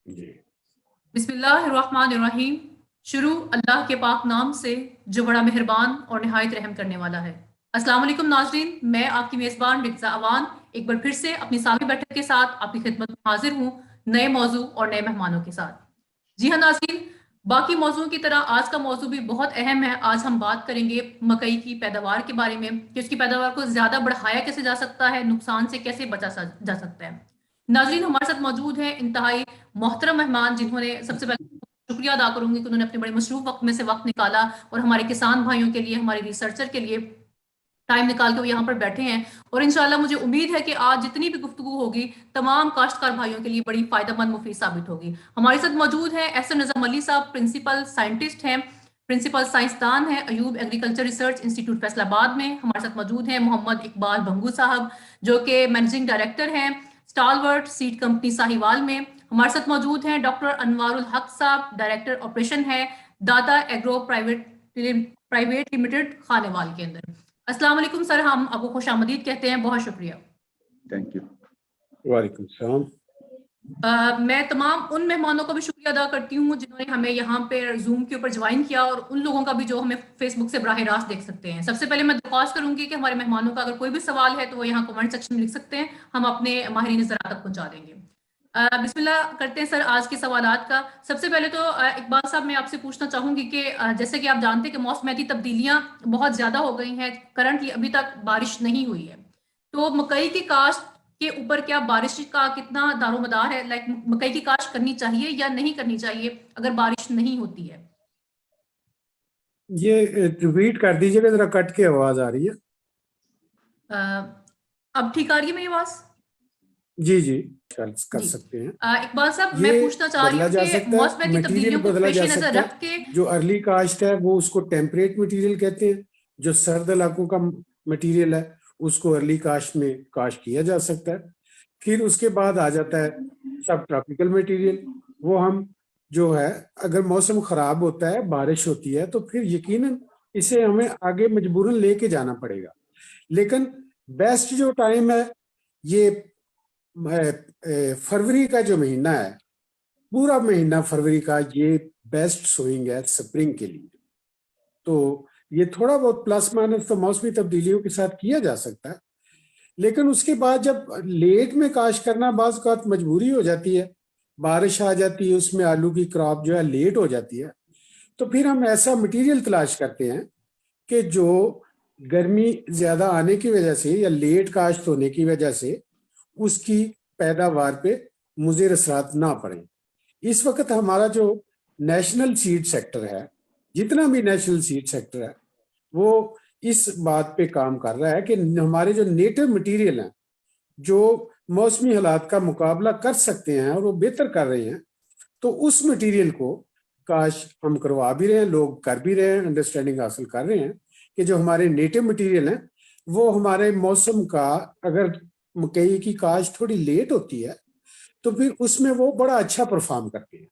जी। बिस्मिल्लाहिर्रहमानिर्रहीम। शुरू अल्लाह के पाक नाम से जो बड़ा मेहरबान और निहायत रहम करने वाला है। अस्सलाम वालेकुम नाज़रीन, मैं आपकी मेज़बान रिज़ा अवान एक बार फिर से अपनी सामी बैठक के साथ आपकी खिदमत में हाजिर हूँ, नए मौजू और नए मेहमानों के साथ। जी हाँ नाज़रीन, बाकी मौजूओं की तरह आज का मौजू भी बहुत अहम है। आज हम बात करेंगे मकई की पैदावार के बारे में कि उसकी पैदावार को ज़्यादा बढ़ाया कैसे जा सकता है, नुकसान से कैसे बचा जा सकता है। नाज़रीन, हमारे साथ मौजूद हैं इंतहाई मोहतरम मेहमान, जिन्होंने सबसे पहले शुक्रिया अदा करूंगी कि उन्होंने अपने बड़े मसरूफ वक्त में से वक्त निकाला और हमारे किसान भाइयों के लिए, हमारे रिसर्चर के लिए टाइम निकाल के वो यहाँ पर बैठे हैं। और इंशाल्लाह मुझे उम्मीद है कि आज जितनी भी गुफ्तगू होगी तमाम काश्तकार भाइयों के लिए बड़ी फायदेमंद मुफीद साबित होगी। हमारे साथ मौजूद है एहसन निज़ाम अली साहब, प्रिंसिपल साइंटिस्ट हैं, प्रिंसिपल साइंसदान हैं Ayub agriculture research institute Faisalabad में। हमारे साथ मौजूद हैं मोहम्मद इकबाल भंगू साहब, जो कि मैनेजिंग डायरेक्टर हैं स्टालवर्ट सीड कंपनी साहिवाल में। हमारे साथ मौजूद हैं डॉक्टर अनवारुल हक साहब, डायरेक्टर ऑपरेशन है दादा एग्रो प्राइवेट लिमिटेड खानेवाल के अंदर। अस्सलाम वालेकुम सर, हम आपको खुश आमदीद कहते हैं, बहुत शुक्रिया। Thank you. वालेकुम सलाम। मैं तमाम उन मेहमानों का भी शुक्रिया अदा करती हूँ जिन्होंने हमें यहाँ पे जूम के ऊपर ज्वाइन किया, और उन लोगों का भी जो हमें फेसबुक से बराह रास्त देख सकते हैं। सबसे पहले मैं दरख्वास्त करूंगी कि हमारे मेहमानों का अगर कोई भी सवाल है तो वो यहाँ कमेंट सेक्शन में लिख सकते हैं, हम अपने माहिरीन ज़राअत तक पहुँचा देंगे। बिस्मिल्लाह करते हैं सर आज के सवालात का। सबसे पहले तो इकबाल साहब, मैं आपसे पूछना चाहूंगी कि जैसे कि आप जानते हैं कि मौसमियाती तब्दीलियां बहुत ज्यादा हो गई हैं, करंटली अभी तक बारिश नहीं हुई है, तो मकई की काश्त के ऊपर क्या बारिश का कितना दारोमदार है? लाइक मकई की काश्त करनी चाहिए या नहीं करनी चाहिए अगर बारिश नहीं होती है? ये रिपीट कर दीजिएगा, जरा कट के आवाज आ रही है। अ, अब ठीक आ रही है मेरी आवाज? जी जी, कर जी। सकते हैं। इकबाल साहब, ये मैं पूछना चाह रही बदला हूँ जा कि सकता है, मौसमियाती मटेरियल तब्दीलियों को बदला पेश जा नजर सकता है। रख के। जो अर्ली कास्ट है वो उसको टेम्परेट मटेरियल कहते हैं। जो सर्द इलाकों का मटेरियल है उसको अर्ली कास्ट में कास्ट किया जा सकता है। फिर उसके बाद आ जाता है सब ट्रॉपिकल मटेरियल। वो हम जो है, अगर मौसम खराब होता है, बारिश होती है, तो फिर यकीनन इसे हमें आगे मजबूरन लेके जाना पड़ेगा। लेकिन बेस्ट जो टाइम है ये फरवरी का जो महीना है, पूरा महीना फरवरी का, ये बेस्ट सोइंग है स्प्रिंग के लिए। तो ये थोड़ा बहुत प्लस माइनस तो मौसमी तब्दीलियों के साथ किया जा सकता है। लेकिन उसके बाद जब लेट में काश करना बाज़ औक़ात मजबूरी हो जाती है, बारिश आ जाती है, उसमें आलू की क्रॉप जो है लेट हो जाती है, तो फिर हम ऐसा मटेरियल तलाश करते हैं कि जो गर्मी ज्यादा आने की वजह से या लेट काश्त होने की वजह से उसकी पैदावार पे मुज़िर असरात ना पड़े। इस वक्त हमारा जो नेशनल सीड सेक्टर है, जितना भी नेशनल सीड सेक्टर है, वो इस बात पे काम कर रहा है कि हमारे जो नेटिव मटेरियल हैं, जो मौसमी हालात का मुकाबला कर सकते हैं और वो बेहतर कर रहे हैं, तो उस मटेरियल को काश हम करवा भी रहे हैं, लोग कर भी रहे हैं, अंडरस्टैंडिंग हासिल कर रहे हैं कि जो हमारे नेटिव मटेरियल हैं वो हमारे मौसम का, अगर मकई की काश थोड़ी लेट होती है तो फिर उसमें वो बड़ा अच्छा परफॉर्म करते हैं।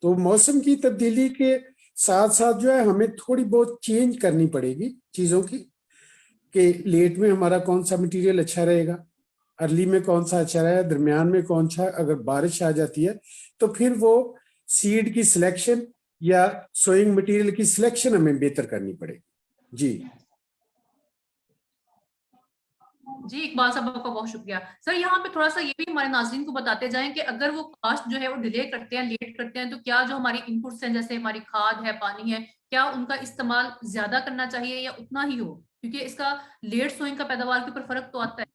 तो मौसम की तब्दीली के साथ साथ जो है हमें थोड़ी बहुत चेंज करनी पड़ेगी चीज़ों की, कि लेट में हमारा कौन सा मटेरियल अच्छा रहेगा, अर्ली में कौन सा अच्छा रहेगा, दरमियान में कौन सा। अगर बारिश आ जाती है तो फिर वो सीड की सिलेक्शन या सोइंग मटेरियल की सिलेक्शन हमें बेहतर करनी पड़ेगी। जी जी इकबाल साहब, आपका बहुत शुक्रिया। सर यहाँ पे थोड़ा सा ये भी हमारे नाज़रीन को बताते जाएं कि अगर वो कास्ट जो है वो डिले करते हैं, लेट करते हैं, तो क्या जो हमारी इनपुट्स हैं जैसे हमारी खाद है, पानी है, क्या उनका इस्तेमाल ज्यादा करना चाहिए या उतना ही हो? क्योंकि इसका लेट सोइंग का पैदावार के ऊपर फर्क तो आता है।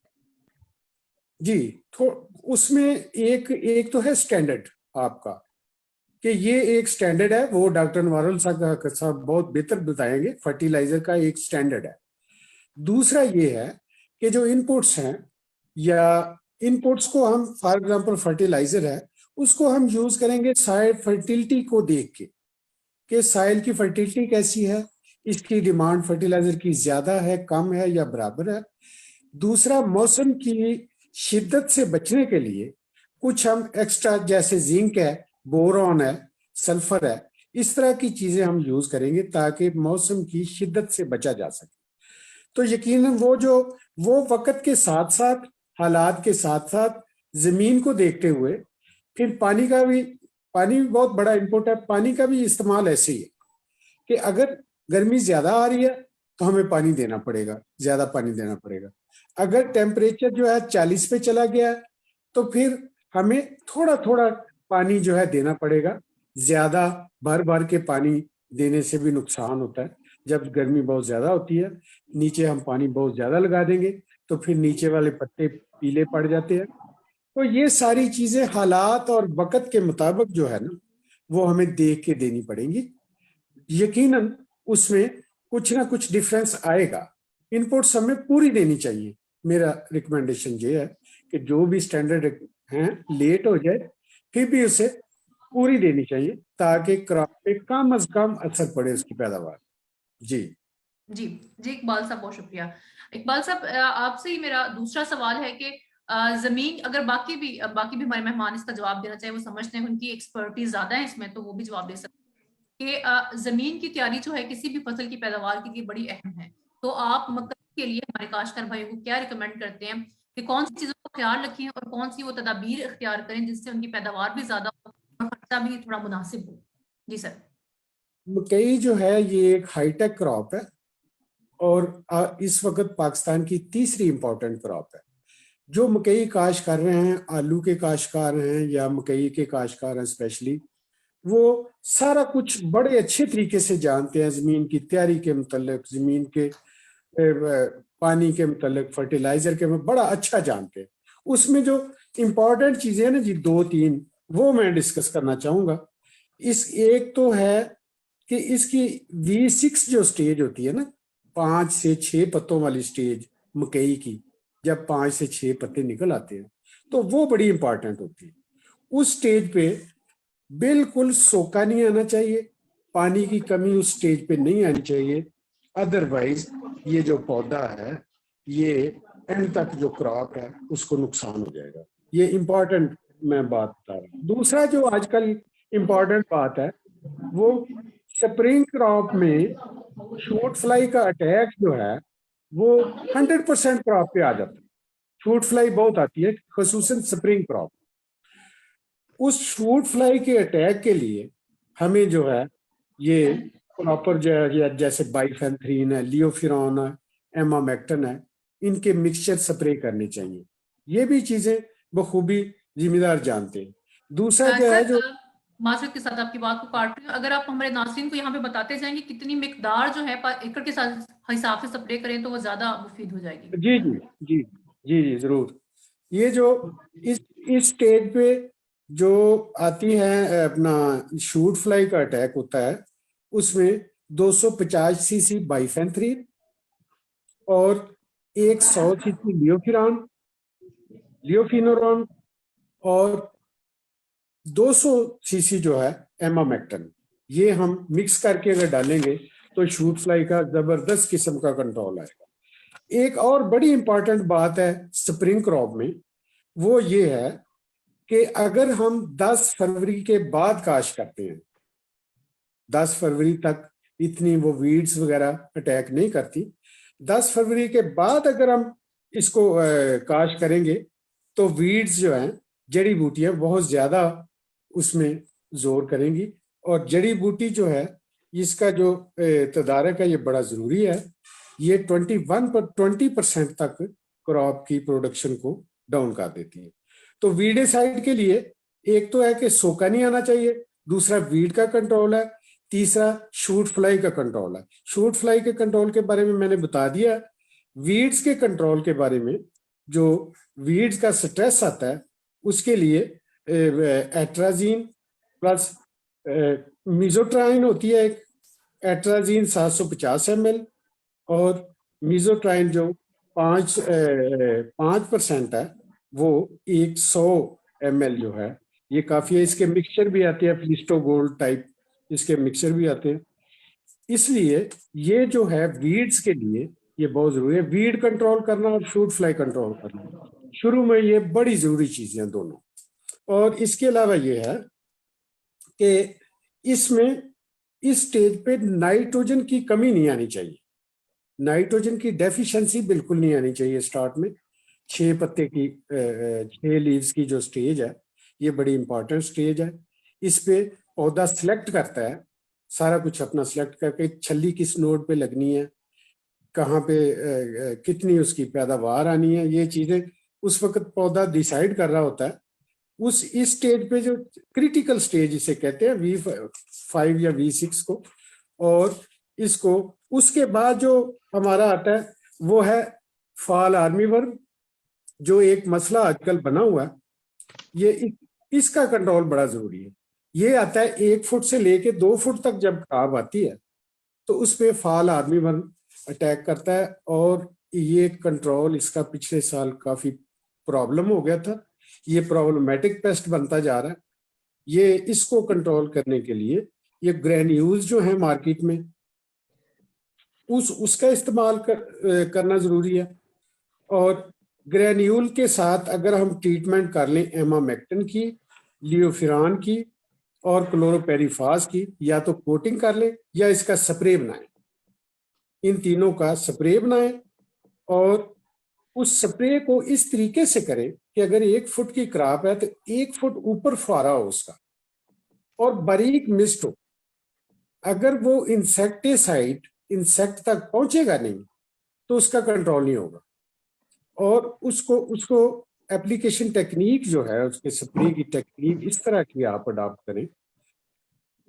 जी, तो उसमें एक एक तो है स्टैंडर्ड आपका, कि ये एक स्टैंडर्ड है, वो डॉक्टर नवारुल साहब बहुत बेहतर बताएंगे। फर्टिलाइजर का एक स्टैंडर्ड है। दूसरा ये है कि जो इनपुट्स हैं, या इनपुट्स को हम, फॉर एग्जांपल फर्टिलाइजर है, उसको हम यूज करेंगे सॉइल फर्टिलिटी को देख के, कि सॉइल की फर्टिलिटी कैसी है, इसकी डिमांड फर्टिलाइजर की ज्यादा है, कम है या बराबर है। दूसरा, मौसम की शिद्दत से बचने के लिए कुछ हम एक्स्ट्रा, जैसे जिंक है, बोरॉन है, सल्फर है, इस तरह की चीजें हम यूज करेंगे ताकि मौसम की शिद्दत से बचा जा सके। तो यकीनन वो वक्त के साथ साथ, हालात के साथ साथ, जमीन को देखते हुए, फिर पानी का भी पानी भी बहुत बड़ा इनपुट है। पानी का भी इस्तेमाल ऐसे ही है कि अगर गर्मी ज्यादा आ रही है तो हमें पानी देना पड़ेगा, ज्यादा पानी देना पड़ेगा। अगर टेम्परेचर जो है 40 पे चला गया है तो फिर हमें थोड़ा थोड़ा पानी जो है देना पड़ेगा। ज्यादा भर भर के पानी देने से भी नुकसान होता है। जब गर्मी बहुत ज्यादा होती है, नीचे हम पानी बहुत ज्यादा लगा देंगे तो फिर नीचे वाले पत्ते पीले पड़ जाते हैं। तो ये सारी चीजें हालात और वक्त के मुताबिक जो है ना, वो हमें देख के देनी पड़ेंगी। यकीनन उसमें कुछ ना कुछ डिफरेंस आएगा। इनपुट्स हमें पूरी देनी चाहिए। मेरा रिकमेंडेशन ये है कि जो भी स्टैंडर्ड हैं, लेट हो जाए फिर भी उसे पूरी देनी चाहिए ताकि क्रॉप पे कम अज कम असर पड़े उसकी पैदावार। जी जी जी, इकबाल साहब बहुत शुक्रिया। इकबाल साहब, आपसे ही मेरा दूसरा सवाल है कि जमीन, अगर बाकी भी हमारे मेहमान इसका जवाब देना चाहे, वो समझते हैं, उनकी एक्सपर्टीज ज्यादा है इसमें, तो वो भी जवाब दे सकते हैं कि जमीन की तैयारी जो है किसी भी फसल की पैदावार के लिए बड़ी अहम है। तो आप मकई के लिए हमारे काश्तकार भाइयों को क्या रिकमेंड करते हैं कि कौन सी चीजों का ख्याल रखें और कौन सी वो तदाबीर इख्तियार करें जिससे उनकी पैदावार भी ज्यादा हो और खर्चा भी थोड़ा मुनासिब हो? जी सर। मकई जो है ये एक हाईटेक क्रॉप है और इस वक्त पाकिस्तान की तीसरी इंपॉर्टेंट क्रॉप है। जो मकई काश कर रहे हैं, आलू के काश्तकार हैं या मकई के काश्तकार हैं स्पेशली, वो सारा कुछ बड़े अच्छे तरीके से जानते हैं। जमीन की तैयारी के मुतल्लिक, जमीन के पानी के मुतल्लिक, फर्टिलाइजर के में बड़ा अच्छा जानते हैं। उसमें जो इम्पोर्टेंट चीजें हैं ना जी, 2-3 वो मैं डिस्कस करना चाहूंगा। इस एक तो है कि इसकी V6 जो स्टेज होती है ना, 5 से 6 पत्तों वाली स्टेज मकई की, जब 5 से 6 पत्ते निकल आते हैं तो वो बड़ी इंपॉर्टेंट होती है। उस स्टेज पे बिल्कुल सोका नहीं आना चाहिए, पानी की कमी उस स्टेज पे नहीं आनी चाहिए। अदरवाइज ये जो पौधा है, ये एंड तक जो क्रॉप है उसको नुकसान हो जाएगा। ये इंपॉर्टेंट मैं बात बता रहा हूँ। दूसरा जो आजकल इंपॉर्टेंट बात है, वो स्प्रिंग क्रॉप में शूट फ्लाई का अटैक जो है वो 100% क्रॉप पे आ जाता है। शूट फ्लाई बहुत आती है, खसूसन स्प्रिंग क्रॉप। उस शूट फ्लाई के अटैक के लिए हमें जो है ये प्रॉपर जो है, जैसे बाइफेंथ्रीन है, लियोफिरॉन है, एमामेक्टन है, इनके मिक्सचर स्प्रे करने चाहिए। ये भी चीजें बखूबी जिम्मेदार जानते हैं। दूसरा जो है, जो माजरत के साथ आपकी बात को काट रही हूँ, अगर आप हमारे नाज़रीन को यहाँ पे बताते जाएंगे कितनी मिकदार जो है एकड़ के साथ हिसाब से स्प्रे करें तो वो ज्यादा मुफीद हो जाएगी। जी जी जी जी जी जरूर। ये जो इस स्टेज पे जो आती है अपना शूट फ्लाई का अटैक होता है, उसमें 250 सीसी बाइफेंथ्रीन और 100 सीसी लियोफिनोरॉन और 200 सीसी जो है एमामेक्टन, ये हम मिक्स करके अगर डालेंगे तो शूट फ्लाई का जबरदस्त किस्म का कंट्रोल आएगा। एक और बड़ी इंपॉर्टेंट बात है स्प्रिंग क्रॉप में, वो ये है कि अगर हम 10 फरवरी के बाद काश करते हैं, 10 फरवरी तक इतनी वो वीड्स वगैरह अटैक नहीं करती। 10 फरवरी के बाद अगर हम इसको काश करेंगे तो वीड्स जो हैं, जड़ी बूटियां बहुत ज्यादा उसमें जोर करेंगी। और जड़ी बूटी जो है, इसका जो तदारक है, ये बड़ा जरूरी है। ये 20% तक क्रॉप की प्रोडक्शन को डाउन कर देती है। तो वीडिसाइड के लिए एक तो है कि सोका नहीं आना चाहिए, दूसरा वीड का कंट्रोल है, तीसरा शूट फ्लाई का कंट्रोल है। शूट फ्लाई के कंट्रोल के बारे में मैंने बता दिया। वीड्स के कंट्रोल के बारे में, जो वीड्स का स्ट्रेस आता है, उसके लिए एट्राजीन प्लस मिजोट्राइन होती है एक, एट्राजीन 750 ml और मिजोट्राइन जो 5% है वो 100 ml जो है, ये काफी है। इसके मिक्सचर भी आते हैं, फ्लिस्टो गोल्ड टाइप इसके मिक्सचर भी आते हैं। इसलिए ये जो है वीड्स के लिए ये बहुत जरूरी है, वीड कंट्रोल करना और शूट फ्लाई कंट्रोल करना। शुरू में ये बड़ी जरूरी चीजें दोनों। और इसके अलावा ये है कि इसमें इस स्टेज पे नाइट्रोजन की कमी नहीं आनी चाहिए, नाइट्रोजन की डेफिशिएंसी बिल्कुल नहीं आनी चाहिए स्टार्ट में। 6 पत्ते की 6 लीव्स की जो स्टेज है, ये बड़ी इंपॉर्टेंट स्टेज है। इस पे पौधा सिलेक्ट करता है, सारा कुछ अपना सिलेक्ट करके छल्ली किस नोड पे लगनी है, कहाँ पे कितनी उसकी पैदावार आनी है, ये चीजें उस वक्त पौधा डिसाइड कर रहा होता है। इस स्टेज पे जो क्रिटिकल स्टेज इसे कहते हैं V5 या V6 को, और इसको उसके बाद जो हमारा आता है वो है फॉल आर्मीवर्म, जो एक मसला आजकल बना हुआ है। इसका कंट्रोल बड़ा जरूरी है। ये आता है 1 फुट से लेके 2 फुट तक जब खाब आती है तो उस पे फॉल आर्मीवर्म अटैक करता है, और ये कंट्रोल इसका पिछले साल काफी प्रॉब्लम हो गया था। ये प्रॉब्लमेटिक पेस्ट बनता जा रहा है। ये इसको कंट्रोल करने के लिए ये ग्रेन्यूल्स जो है मार्केट में उसका इस्तेमाल करना जरूरी है। और ग्रेन्यूल के साथ अगर हम ट्रीटमेंट कर लें एमामेक्टिन की, लियोफिरान की और क्लोरोपेरिफास की, या तो कोटिंग कर लें या इसका स्प्रे बनाएं। इन तीनों का स्प्रे बनाएं और उस स्प्रे को इस तरीके से करें कि अगर 1 फुट की क्रॉप है तो 1 फुट ऊपर फुहारा हो उसका और बारीक मिस्ट हो। अगर वो इंसेक्टिसाइड इंसेक्ट तक पहुंचेगा नहीं तो उसका कंट्रोल नहीं होगा। और उसको एप्लीकेशन टेक्निक जो है, उसके स्प्रे की टेक्निक इस तरह की आप अडॉप्ट करें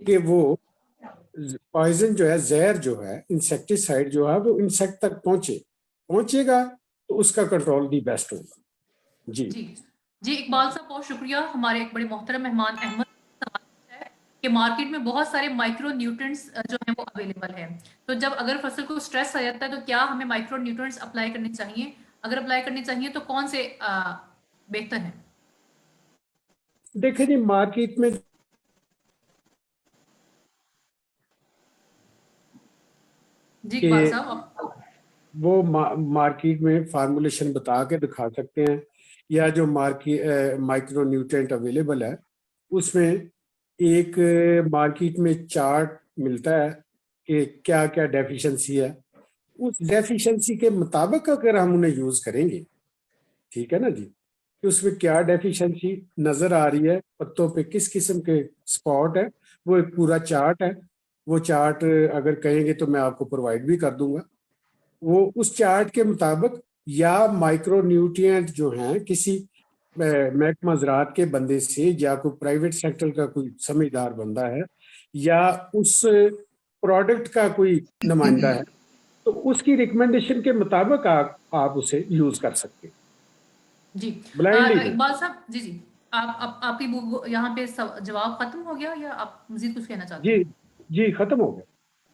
कि वो पॉइजन जो है, जहर जो है, इंसेक्टिसाइड जो है वो इंसेक्ट तक पहुंचेगा तो उसका कंट्रोल भी बेस्ट होगा। जी जी इकबाल साहब, बहुत शुक्रिया। हमारे एक बड़े मोहतरम मेहमान अहमद सवाल है कि मार्केट में बहुत सारे माइक्रो न्यूट्रिएंट्स जो हैं वो अवेलेबल है, तो जब अगर फसल को स्ट्रेस आ जाता है तो क्या हमें माइक्रो न्यूट्रिएंट्स अप्लाई करने चाहिए? अगर अप्लाई करने चाहिए तो कौन से बेहतर है? देखिए जी, मार्केट में जी इकबाल साहब, वो मार्केट में फार्मूलेशन बता के दिखा सकते हैं, या जो माइक्रो न्यूट्रिएंट अवेलेबल है उसमें एक मार्केट में चार्ट मिलता है कि क्या क्या डेफिशिएंसी है। उस डेफिशिएंसी के मुताबिक अगर हम उन्हें यूज करेंगे, ठीक है ना जी, कि उसमें क्या डेफिशिएंसी नजर आ रही है, पत्तों पे किस किस्म के स्पॉट है, वो एक पूरा चार्ट है। वो चार्ट अगर कहेंगे तो मैं आपको प्रोवाइड भी कर दूंगा। वो उस चार्ट के मुताबिक या माइक्रो न्यूट्रिएंट जो हैं किसी महकमा ज़राअत के बंदे से, या कोई प्राइवेट सेक्टर का कोई समझदार बंदा है, या उस प्रोडक्ट का कोई नुमाइंदा है, तो उसकी रिकमेंडेशन के मुताबिक आप उसे यूज कर सकते हैं। जी ब्लाइंडली इकबाल साहब, जी जी आपकी यहाँ पे जवाब खत्म हो गया या आप मजीद कुछ कहना चाहते हैं? जी खत्म हो गया।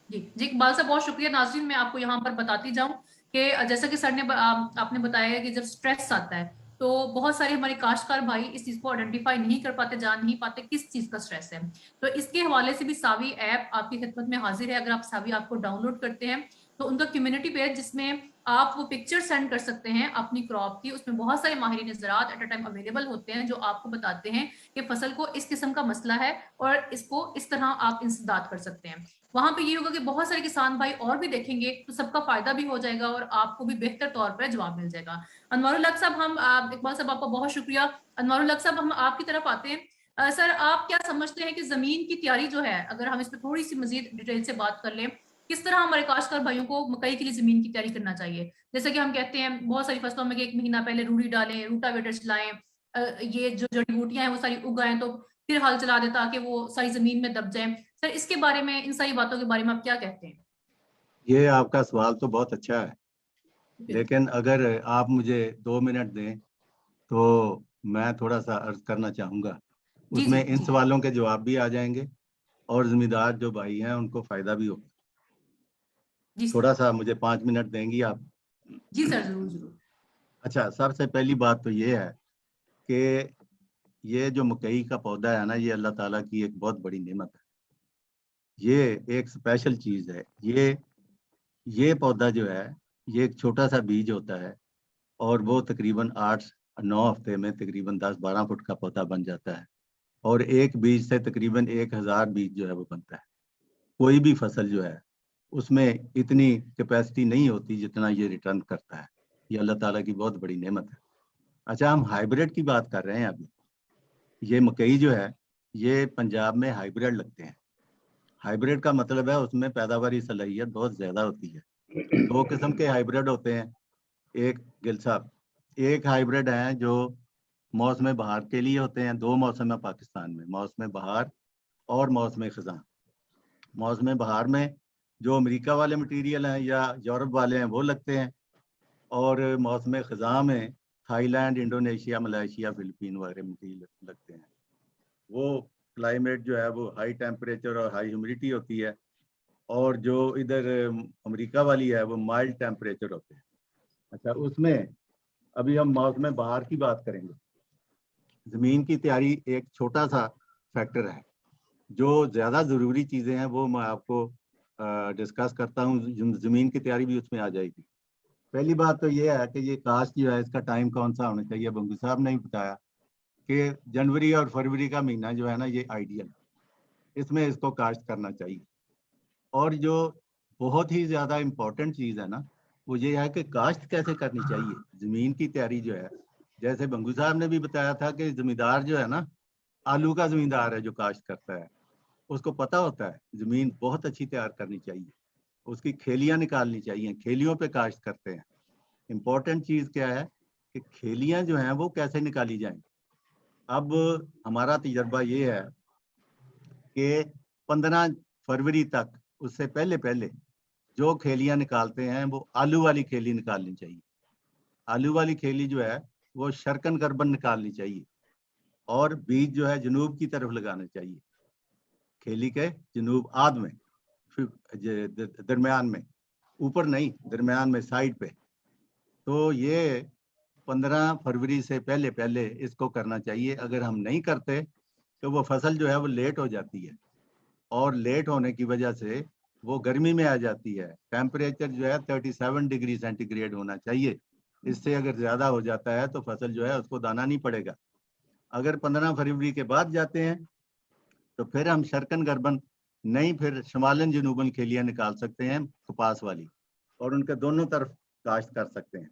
जी इकबाल साहब, बहुत शुक्रिया। नाज़रीन, मैं आपको यहाँ पर बताती जाऊं कि जैसा कि सर ने आपने बताया कि जब स्ट्रेस आता है तो बहुत सारे हमारे काश्तकार भाई इस चीज को आइडेंटिफाई नहीं कर पाते, जान नहीं पाते किस चीज का स्ट्रेस है। तो इसके हवाले से भी सावी ऐप आपकी खिदमत में हाजिर है। अगर आप सावी ऐप को डाउनलोड करते हैं तो उनका कम्युनिटी पेज, जिसमें आप वो पिक्चर सेंड कर सकते हैं अपनी क्रॉप की, उसमें बहुत सारे माहिरीन ज़राअत एट अ टाइम अवेलेबल होते हैं जो आपको बताते हैं कि फसल को इस किस्म का मसला है और इसको इस तरह आप इंसदाद कर सकते हैं। वहां पे ये होगा कि बहुत सारे किसान भाई और भी देखेंगे तो सबका फायदा भी हो जाएगा और आपको भी बेहतर तौर पर जवाब मिल जाएगा। अनवारुल हक साहब, हम इकबाल साहब आपका बहुत शुक्रिया। अनवारुल हक साहब, हम आपकी तरफ आते हैं। सर, आप क्या समझते हैं कि जमीन की तैयारी जो है, अगर हम इस पर थोड़ी सी मजीद डिटेल से बात कर लें, किस तरह हमारे काश्तकार भाइयों को मकई के लिए जमीन की तैयारी करना चाहिए? जैसे कि हम कहते हैं बहुत सारी फसलों में कि 1 महीना पहले रूढ़ी डालें, रूटावेटर चलाएं, ये जो जड़ी बूटियां हैं वो सारी उगाएं तो फिर हल चला दे ताकि वो सारी जमीन में दब जाए। सर, इसके बारे में, इन सारी बातों के बारे में आप क्या कहते हैं? ये आपका सवाल तो बहुत अच्छा है, लेकिन अगर आप मुझे 2 मिनट दें तो मैं थोड़ा सा अर्ज करना चाहूँगा। उसमें इन सवालों के जवाब भी आ जाएंगे और जिम्मेदार जो भाई हैं उनको फायदा भी होगा। थोड़ा सा मुझे 5 मिनट देंगी आप? जी सर, जरूर जरूर। अच्छा, सबसे पहली बात तो ये है कि ये जो मकई का पौधा है ना, ये अल्लाह ताला की एक बहुत बड़ी नेमत है। ये एक स्पेशल चीज़ है। ये पौधा जो है, ये एक छोटा सा बीज होता है और वो तकरीबन 8-9 हफ्ते में तकरीबन 10-12 फुट का पौधा बन जाता है, और एक बीज से तकरीबन 1000 बीज जो है वो बनता है। कोई भी फसल जो है उसमें इतनी कैपेसिटी नहीं होती जितना ये रिटर्न करता है। ये अल्लाह ताला की बहुत बड़ी नेमत है। अच्छा, हम हाइब्रिड की बात कर रहे हैं अभी। ये मकई जो है ये पंजाब में हाइब्रिड लगते हैं। हाइब्रिड का मतलब है उसमें पैदावारी सलाहियत बहुत ज़्यादा होती है। दो किस्म के हाइब्रिड होते हैं। एक गिल साहब, एक हाइब्रिड हैं जो मौसम बहार के लिए होते हैं। दो मौसम है पाकिस्तान में, मौसम बहार और मौसम ख़ज़ां। मौसम बहार में जो अमेरिका वाले मटीरियल हैं या यूरोप वाले हैं वो लगते हैं, और मौसम ख़ज़ां में थाईलैंड, इंडोनेशिया, मलेशिया, फ़िलिपीन वगैरह मटीरियल लगते हैं। वो क्लाइमेट जो है वो हाई टेम्परेचर और हाई ह्यूमिडिटी होती है, और जो इधर अमेरिका वाली है वो माइल्ड टेम्परेचर होते हैं। अच्छा, उसमें अभी हम मौसम बहार की बात करेंगे। ज़मीन की तैयारी एक छोटा सा फैक्टर है। जो ज़्यादा ज़रूरी चीज़ें हैं वो मैं आपको डिस्कस करता हूँ। ज़मीन की तैयारी भी उसमें आ जाएगी। पहली बात तो ये है कि ये कास्ट जो है इसका टाइम कौन सा होना चाहिए। बंगू साहब ने ही बताया कि जनवरी और फरवरी का महीना जो है ना ये आइडियल, इसमें इसको काश्त करना चाहिए। और जो बहुत ही ज़्यादा इम्पोर्टेंट चीज़ है ना वो ये है कि काश्त कैसे करनी चाहिए। ज़मीन की तैयारी जो है, जैसे बंगू साहब ने भी बताया था कि ज़मींदार जो है ना, आलू का ज़मींदार है जो काश्त करता है, उसको पता होता है ज़मीन बहुत अच्छी तैयार करनी चाहिए, उसकी खेलियाँ निकालनी चाहिए। खेलियों पे काश्त करते हैं। इम्पोर्टेंट चीज़ क्या है कि खेलियाँ जो हैं वो कैसे निकाली जाएं। अब हमारा तजर्बा ये है कि 15 फरवरी तक, उससे पहले पहले जो खेलियाँ निकालते हैं वो आलू वाली खेली निकालनी चाहिए। आलू वाली खेली जो है वो शर्कन कर्बन निकालनी चाहिए, और बीज जो है जनूब की तरफ लगाना चाहिए, खेली के जनूब आध में, दरमियान में, ऊपर नहीं, दरमियान में, साइड पे। तो ये 15 फरवरी से पहले पहले इसको करना चाहिए। अगर हम नहीं करते तो वो फसल जो है वो लेट हो जाती है, और लेट होने की वजह से वो गर्मी में आ जाती है। टेम्परेचर जो है 37 डिग्री सेंटीग्रेड होना चाहिए। इससे अगर ज़्यादा हो जाता है तो फसल जो है उसको दाना नहीं पड़ेगा। अगर 15 फरवरी के बाद जाते हैं तो फिर हम शर्कन गर्बन नहीं, फिर शमालन जनूबन खेलियाँ निकाल सकते हैं कपास वाली, और उनके दोनों तरफ काश्त कर सकते हैं।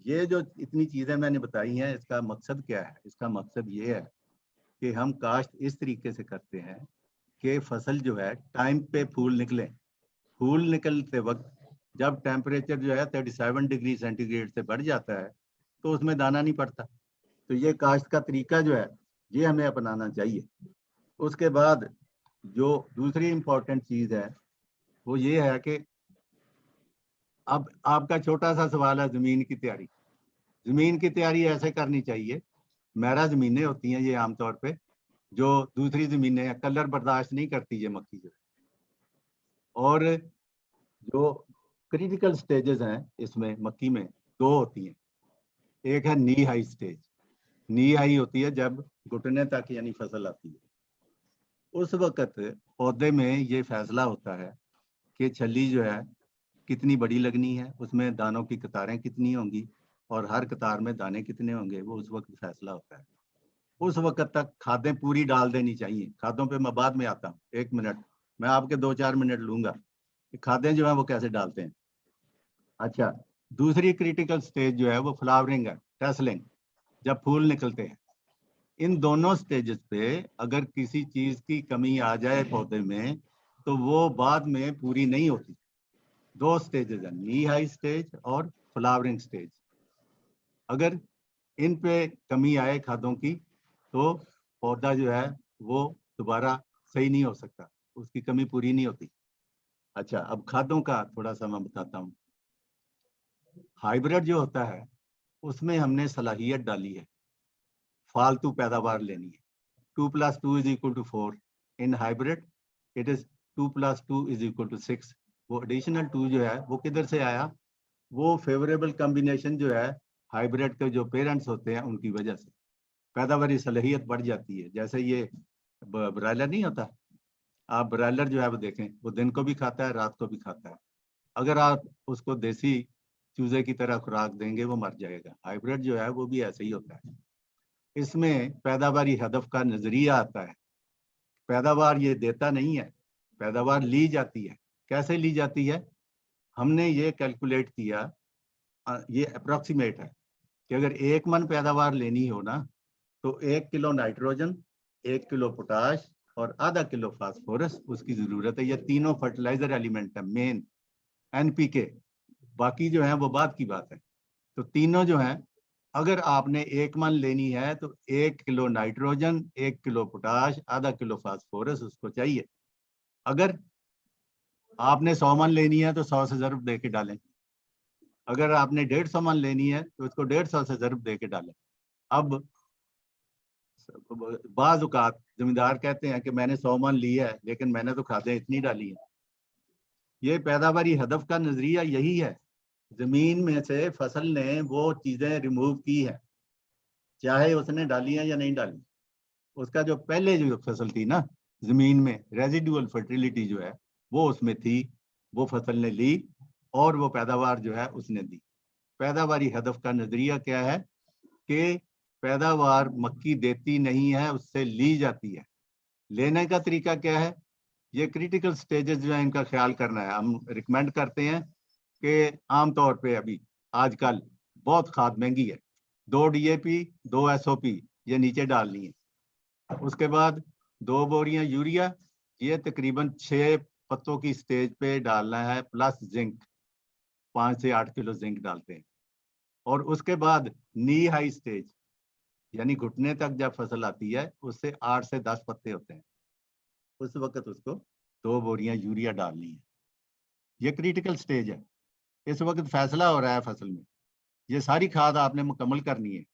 ये जो इतनी चीज़ें मैंने बताई हैं, इसका मकसद क्या है? इसका मकसद ये है कि हम काश्त इस तरीके से करते हैं कि फसल जो है टाइम पे फूल निकले। फूल निकलते वक्त जब टेम्परेचर जो है 37 डिग्री सेंटीग्रेड से बढ़ जाता है तो उसमें दाना नहीं पड़ता। तो ये काश्त का तरीका जो है ये हमें अपनाना चाहिए। उसके बाद जो दूसरी इम्पोर्टेंट चीज़ है वो ये है कि अब आपका छोटा सा सवाल है ज़मीन की तैयारी। ज़मीन की तैयारी ऐसे करनी चाहिए, मैरा ज़मीनें होती हैं ये आमतौर पे, जो दूसरी ज़मीनें कलर बर्दाश्त नहीं करती ये मक्की जो है। और जो क्रिटिकल स्टेजेस हैं इसमें मक्की में दो होती हैं। एक है नी हाई स्टेज। नी हाई होती है जब घुटने तक यानी फसल आती है। उस वक्त पौधे में ये फैसला होता है कि छली जो है कितनी बड़ी लगनी है, उसमें दानों की कतारें कितनी होंगी, और हर कतार में दाने कितने होंगे, वो उस वक्त फैसला होता है। उस वक्त तक खादें पूरी डाल देनी चाहिए। खादों पे मैं बाद में आता हूँ, 1 मिनट, मैं आपके 2-4 मिनट लूंगा कि खादें जो है वो कैसे डालते हैं। अच्छा, दूसरी क्रिटिकल स्टेज जो है वो फ्लावरिंग है, टेसलिंग, जब फूल निकलते हैं। इन दोनों स्टेजेस पे अगर किसी चीज की कमी आ जाए पौधे में तो वो बाद में पूरी नहीं होती। दो स्टेजेस हैं, नी हाई स्टेज और फ्लावरिंग स्टेज। अगर इन पे कमी आए खादों की तो पौधा जो है वो दोबारा सही नहीं हो सकता, उसकी कमी पूरी नहीं होती। अच्छा, अब खादों का थोड़ा सा मैं बताता हूँ। हाइब्रिड जो होता है उसमें हमने सलाहियत डाली है फालतू पैदावार लेनी है। 2+2 = 4। In hybrid it is 2+2 = 6। वो एडिशनल 2 जो है वो किधर से आया? वो फेवरेबल कॉम्बिनेशन जो है हाइब्रिड के जो पेरेंट्स होते हैं उनकी वजह से पैदावारी सलाहियत बढ़ जाती है। जैसे ये ब्रायलर नहीं होता, आप ब्रायलर जो है वो देखें, वो दिन को भी खाता है, रात को भी खाता है। अगर आप उसको देसी चूजे की तरह खुराक देंगे वो मर जाएगा। हाइब्रिड जो है वो भी ऐसे ही होता है। इसमें पैदावारी हदफ का नजरिया आता है। पैदावार ये देता नहीं है, पैदावार ली जाती है। कैसे ली जाती है? हमने ये कैलकुलेट किया, ये अप्रोक्सीमेट है कि अगर 1 मन पैदावार लेनी हो ना तो 1 किलो नाइट्रोजन 1 किलो पोटाश और आधा किलो फास्फोरस उसकी जरूरत है। ये तीनों फर्टिलाइजर एलिमेंट है मेन, NPK, बाकी जो है वो बात की बात है। तो तीनों जो है, अगर आपने 1 मन लेनी है तो 1 किलो नाइट्रोजन, 1 किलो पोटाश, आधा किलो फास्फोरस उसको चाहिए। अगर आपने 100 मन लेनी है तो 100 से ज़रूर दे के डालें। अगर आपने 150 मन लेनी है तो उसको 150 से ज़रूर दे के डालें। अब बाज़ औक़ात जमींदार कहते हैं कि मैंने 100 मन लिया है लेकिन मैंने तो खादें इतनी डाली हैं। ये पैदावारी हदफ का नजरिया यही है, जमीन में से फसल ने वो चीजें रिमूव की है, चाहे उसने डाली है या नहीं डाली। उसका जो पहले जो फसल थी ना जमीन में, रेजिडुअल फर्टिलिटी जो है वो उसमें थी, वो फसल ने ली और वो पैदावार जो है उसने दी। पैदावारी हदफ का नजरिया क्या है कि पैदावार मक्की देती नहीं है, उससे ली जाती है। लेने का तरीका क्या है? ये क्रिटिकल स्टेजेस जो है इनका ख्याल करना है। हम रिकमेंड करते हैं कि आमतौर पे अभी आजकल बहुत खाद महंगी है, 2 DAP 2 SOP ये नीचे डालनी है। उसके बाद 2 बोरियां यूरिया, ये तकरीबन 6 पत्तों की स्टेज पे डालना है, प्लस जिंक 5 से 8 किलो जिंक डालते हैं। और उसके बाद नी हाई स्टेज यानी घुटने तक जब फसल आती है उससे 8 से 10 पत्ते होते हैं, उस वक्त उसको 2 बोरियां यूरिया डालनी है। ये क्रिटिकल स्टेज है, इस वक्त फैसला हो रहा है फसल में। ये सारी खाद आपने मुकम्मल करनी है।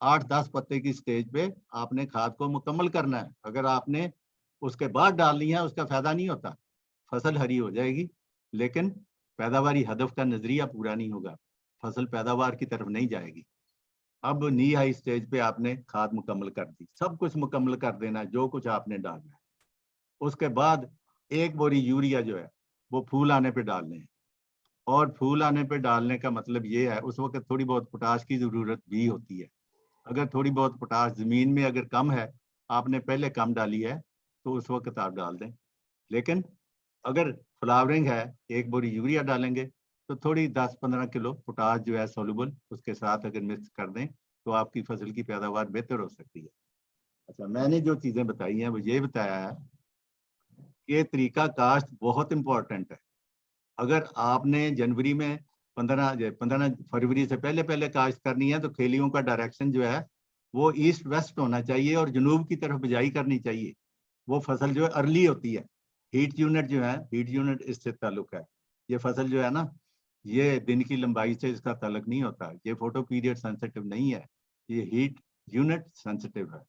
8-10 पत्ते की स्टेज पे आपने खाद को मुकम्मल करना है। अगर आपने उसके बाद डालनी है उसका फायदा नहीं होता, फसल हरी हो जाएगी लेकिन पैदावारी हदफ का नजरिया पूरा नहीं होगा, फसल पैदावार की तरफ नहीं जाएगी। अब नी हाई स्टेज पे आपने खाद मुकम्मल कर दी, सब कुछ मुकम्मल कर देना है जो कुछ आपने डालना है। उसके बाद 1 बोरी यूरिया जो है वो फूल आने पे डालने हैं। और फूल आने पे डालने का मतलब ये है, उस वक्त थोड़ी बहुत पोटाश की ज़रूरत भी होती है। अगर थोड़ी बहुत पोटाश ज़मीन में अगर कम है, आपने पहले कम डाली है तो उस वक्त आप डाल दें। लेकिन अगर फ्लावरिंग है, 1 बोरी यूरिया डालेंगे तो थोड़ी 10-15 किलो पोटाश जो है सोल्यूबल उसके साथ अगर मिक्स कर दें तो आपकी फसल की पैदावार बेहतर हो सकती है। अच्छा, मैंने जो चीज़ें बताई हैं वो ये बताया है कि तरीका काश्त बहुत इम्पोर्टेंट है। अगर आपने जनवरी में 15 फरवरी से पहले पहले काश्त करनी है तो खेलियों का डायरेक्शन जो है वो ईस्ट वेस्ट होना चाहिए और जनूब की तरफ बिजाई करनी चाहिए। वो फसल जो है अर्ली होती है। हीट यूनिट जो है, हीट यूनिट इससे ताल्लुक है। ये फसल जो है ना, ये दिन की लंबाई से इसका ताल्लुक नहीं होता, ये फोटो पीरियड सेंसिटिव नहीं है, ये हीट यूनिट सेंसिटिव है।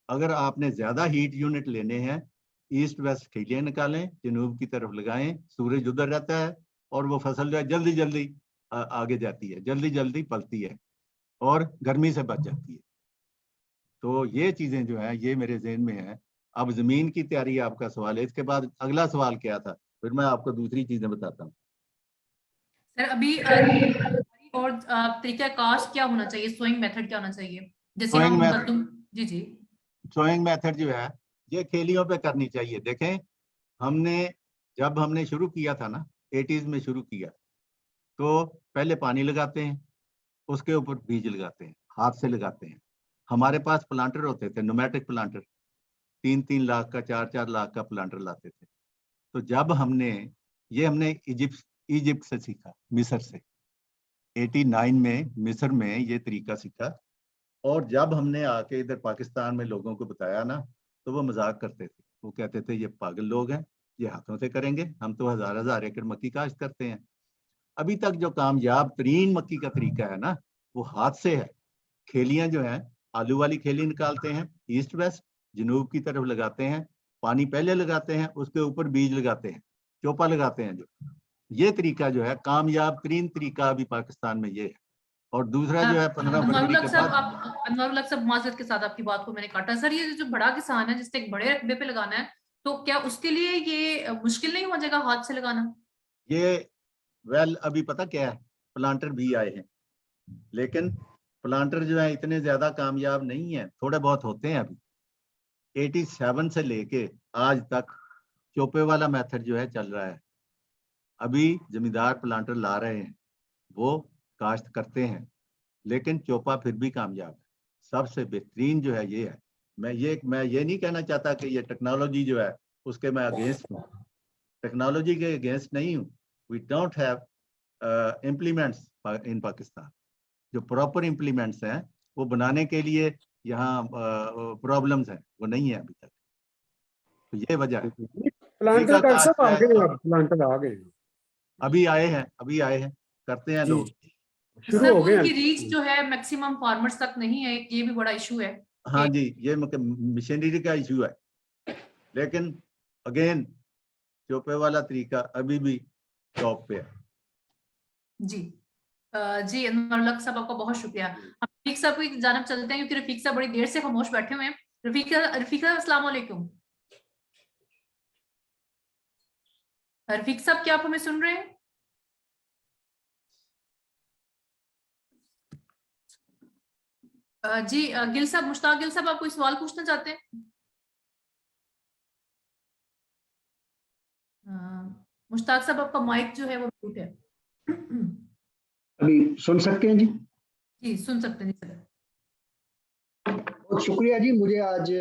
अगर आपने ज्यादा हीट यूनिट लेने हैं, ईस्ट वेस्ट खेलियां निकालें, जनूब की तरफ लगाएं, सूरज उधर रहता है और वो फसल जो है जल्दी जल्दी आगे जाती है, जल्दी जल्दी पलती है और गर्मी से बच जाती है। तो ये चीजें जो है ये मेरे जहन में है। अब जमीन की तैयारी आपका सवाल है, इसके बाद अगला सवाल क्या था, फिर मैं आपको दूसरी चीजें बताता हूँ। सर अभी और तरीका काश क्या होना चाहिए, सोइंग मेथड क्या होना चाहिए, जैसे सोइंग हम मेथड, गंदम। जी जी। सोइंग मेथड जो है ये खेलियों पे करनी चाहिए। देखें, जब हमने शुरू किया था ना, 80s में शुरू किया, तो पहले पानी लगाते हैं, उसके ऊपर बीज लगाते हैं, हाथ से लगाते हैं। हमारे पास प्लांटर होते थे, न्यूमेटिक प्लांटर, 3-3 लाख का, 4-4 लाख का प्लांटर लाते थे। तो जब हमने इजिप्ट से सीखा, मिस्र से 89 में मिस्र में ये तरीका सीखा। और जब हमने आके इधर पाकिस्तान में लोगों को बताया ना, तो वो मजाक करते थे, वो कहते थे ये पागल लोग हैं, ये हाथों से करेंगे, हम तो हजार हजार एकड़ मक्की काश्त करते हैं। अभी तक जो कामयाब तरीन मक्की का तरीका है ना वो हाथ से है। खेलियां जो है, आलू वाली खेली निकालते हैं, ईस्ट वेस्ट जनूब की तरफ लगाते हैं, पानी पहले लगाते हैं, उसके ऊपर बीज लगाते हैं, चोपा लगाते हैं। जो ये तरीका जो है कामयाब तरीन तरीका अभी पाकिस्तान में ये है। और दूसरा जो है 15 फरवरी के बाद, अनवरुल साहब माजरत के साथ आपकी बात को मैंने काटा। सर ये जो बड़ा किसान है जिसने एक बड़े रकबे पे लगाना है, तो क्या उसके लिए ये मुश्किल नहीं हो जाएगा हाथ से लगाना? ये अभी पता क्या है, प्लांटर भी आए हैं लेकिन प्लांटर जो है इतने ज्यादा कामयाब नहीं है, थोड़े बहुत होते हैं। अभी 87 से लेके आज तक चोपे वाला मेथड जो है चल रहा है। अभी जमींदार प्लांटर ला रहे हैं, वो काश्त करते हैं, लेकिन चोपा फिर भी कामयाब है। सबसे बेहतरीन जो है ये है मैं ये नहीं कहना चाहता कि ये टेक्नोलॉजी जो है उसके मैं अगेंस्ट हूँ, टेक्नोलॉजी के अगेंस्ट नहीं हूँ। वी डोंट हैव इम्प्लीमेंट्स इन पाकिस्तान, जो प्रॉपर इम्प्लीमेंट्स हैं वो बनाने के लिए यहाँ प्रॉब्लम्स हैं, वो नहीं है अभी तक। तो ये वजह है। प्लांटर डॉक्टर साहब आ गए, अब प्लांटर आ गए, अभी आए हैं, करते हैं लोग, शुरू हो गए। उनकी रीच जो है मैक्सिमम फार्मर्स तक नहीं है, ये भी बड़ा इशू है। हाँ जी, ये मशीनरी का इशू है, लेकिन अगेन चोपे वाला तरीका अभी भी टॉप पे है। जी जी अनवर साहब, आपका बहुत शुक्रिया। हम रफीक साहब की जानब चलते हैं, क्योंकि रफीक साहब बड़ी देर से खामोश बैठे हुए हैं। रफीक अस्सलाम वालेकुम। रफीक साहब, क्या आप हमें सुन रहे हैं? जी गिल साहब, मुश्ताक गिल साहब, आप कोई सवाल पूछना चाहते हैं? मुश्ताक साहब, आपका माइक जो है वो म्यूट है। अभी सुन सकते हैं जी? जी सुन सकते हैं जी। बहुत शुक्रिया जी। मुझे आज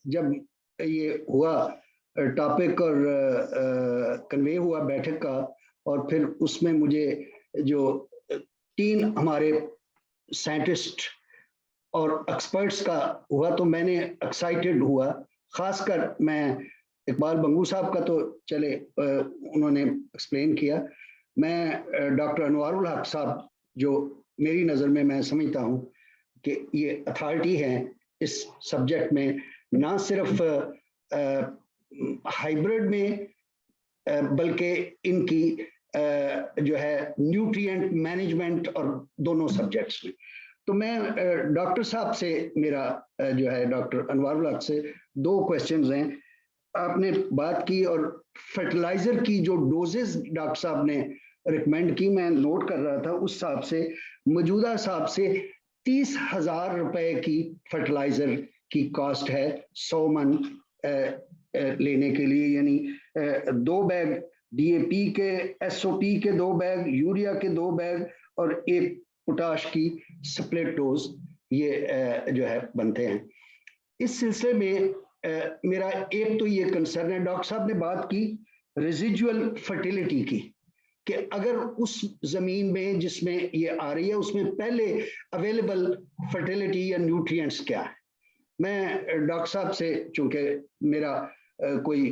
जब ये हुआ टॉपिक और कन्वे हुआ बैठक का, और फिर उसमें मुझे जो 3 हमारे साइंटिस्ट और एक्सपर्ट्स का हुआ तो मैंने एक्साइटेड हुआ। खासकर मैं इकबाल बंगू साहब का तो चले उन्होंने एक्सप्लेन किया। मैं डॉक्टर अनवारुल हक साहब, जो मेरी नज़र में मैं समझता हूँ कि ये अथॉरिटी है इस सब्जेक्ट में, ना सिर्फ हाइब्रिड में बल्कि इनकी जो है न्यूट्रिएंट मैनेजमेंट और दोनों सब्जेक्ट्स में। तो मैं डॉक्टर साहब से मेरा जो है डॉक्टर अनवारुल हक से 2 क्वेश्चंस हैं। आपने बात की और फर्टिलाइजर की जो डोजेस डॉक्टर साहब ने रिकमेंड की, मैं नोट कर रहा था, उस हिसाब से मौजूदा हिसाब से 30,000 रुपए की फर्टिलाइजर की कॉस्ट है 100 मन लेने के लिए, यानी 2 बैग DAP के, SOP के 2 बैग, यूरिया के 2 बैग और 1 पोटाश की स्प्लिट डोज, ये जो है बनते हैं। इस सिलसिले में मेरा एक तो ये कंसर्न है, डॉक्टर साहब ने बात की रेजिजुअल फर्टिलिटी की, कि अगर उस जमीन में जिसमें ये आ रही है उसमें पहले अवेलेबल फर्टिलिटी या न्यूट्रिएंट्स क्या है। मैं डॉक्टर साहब से, चूंकि मेरा कोई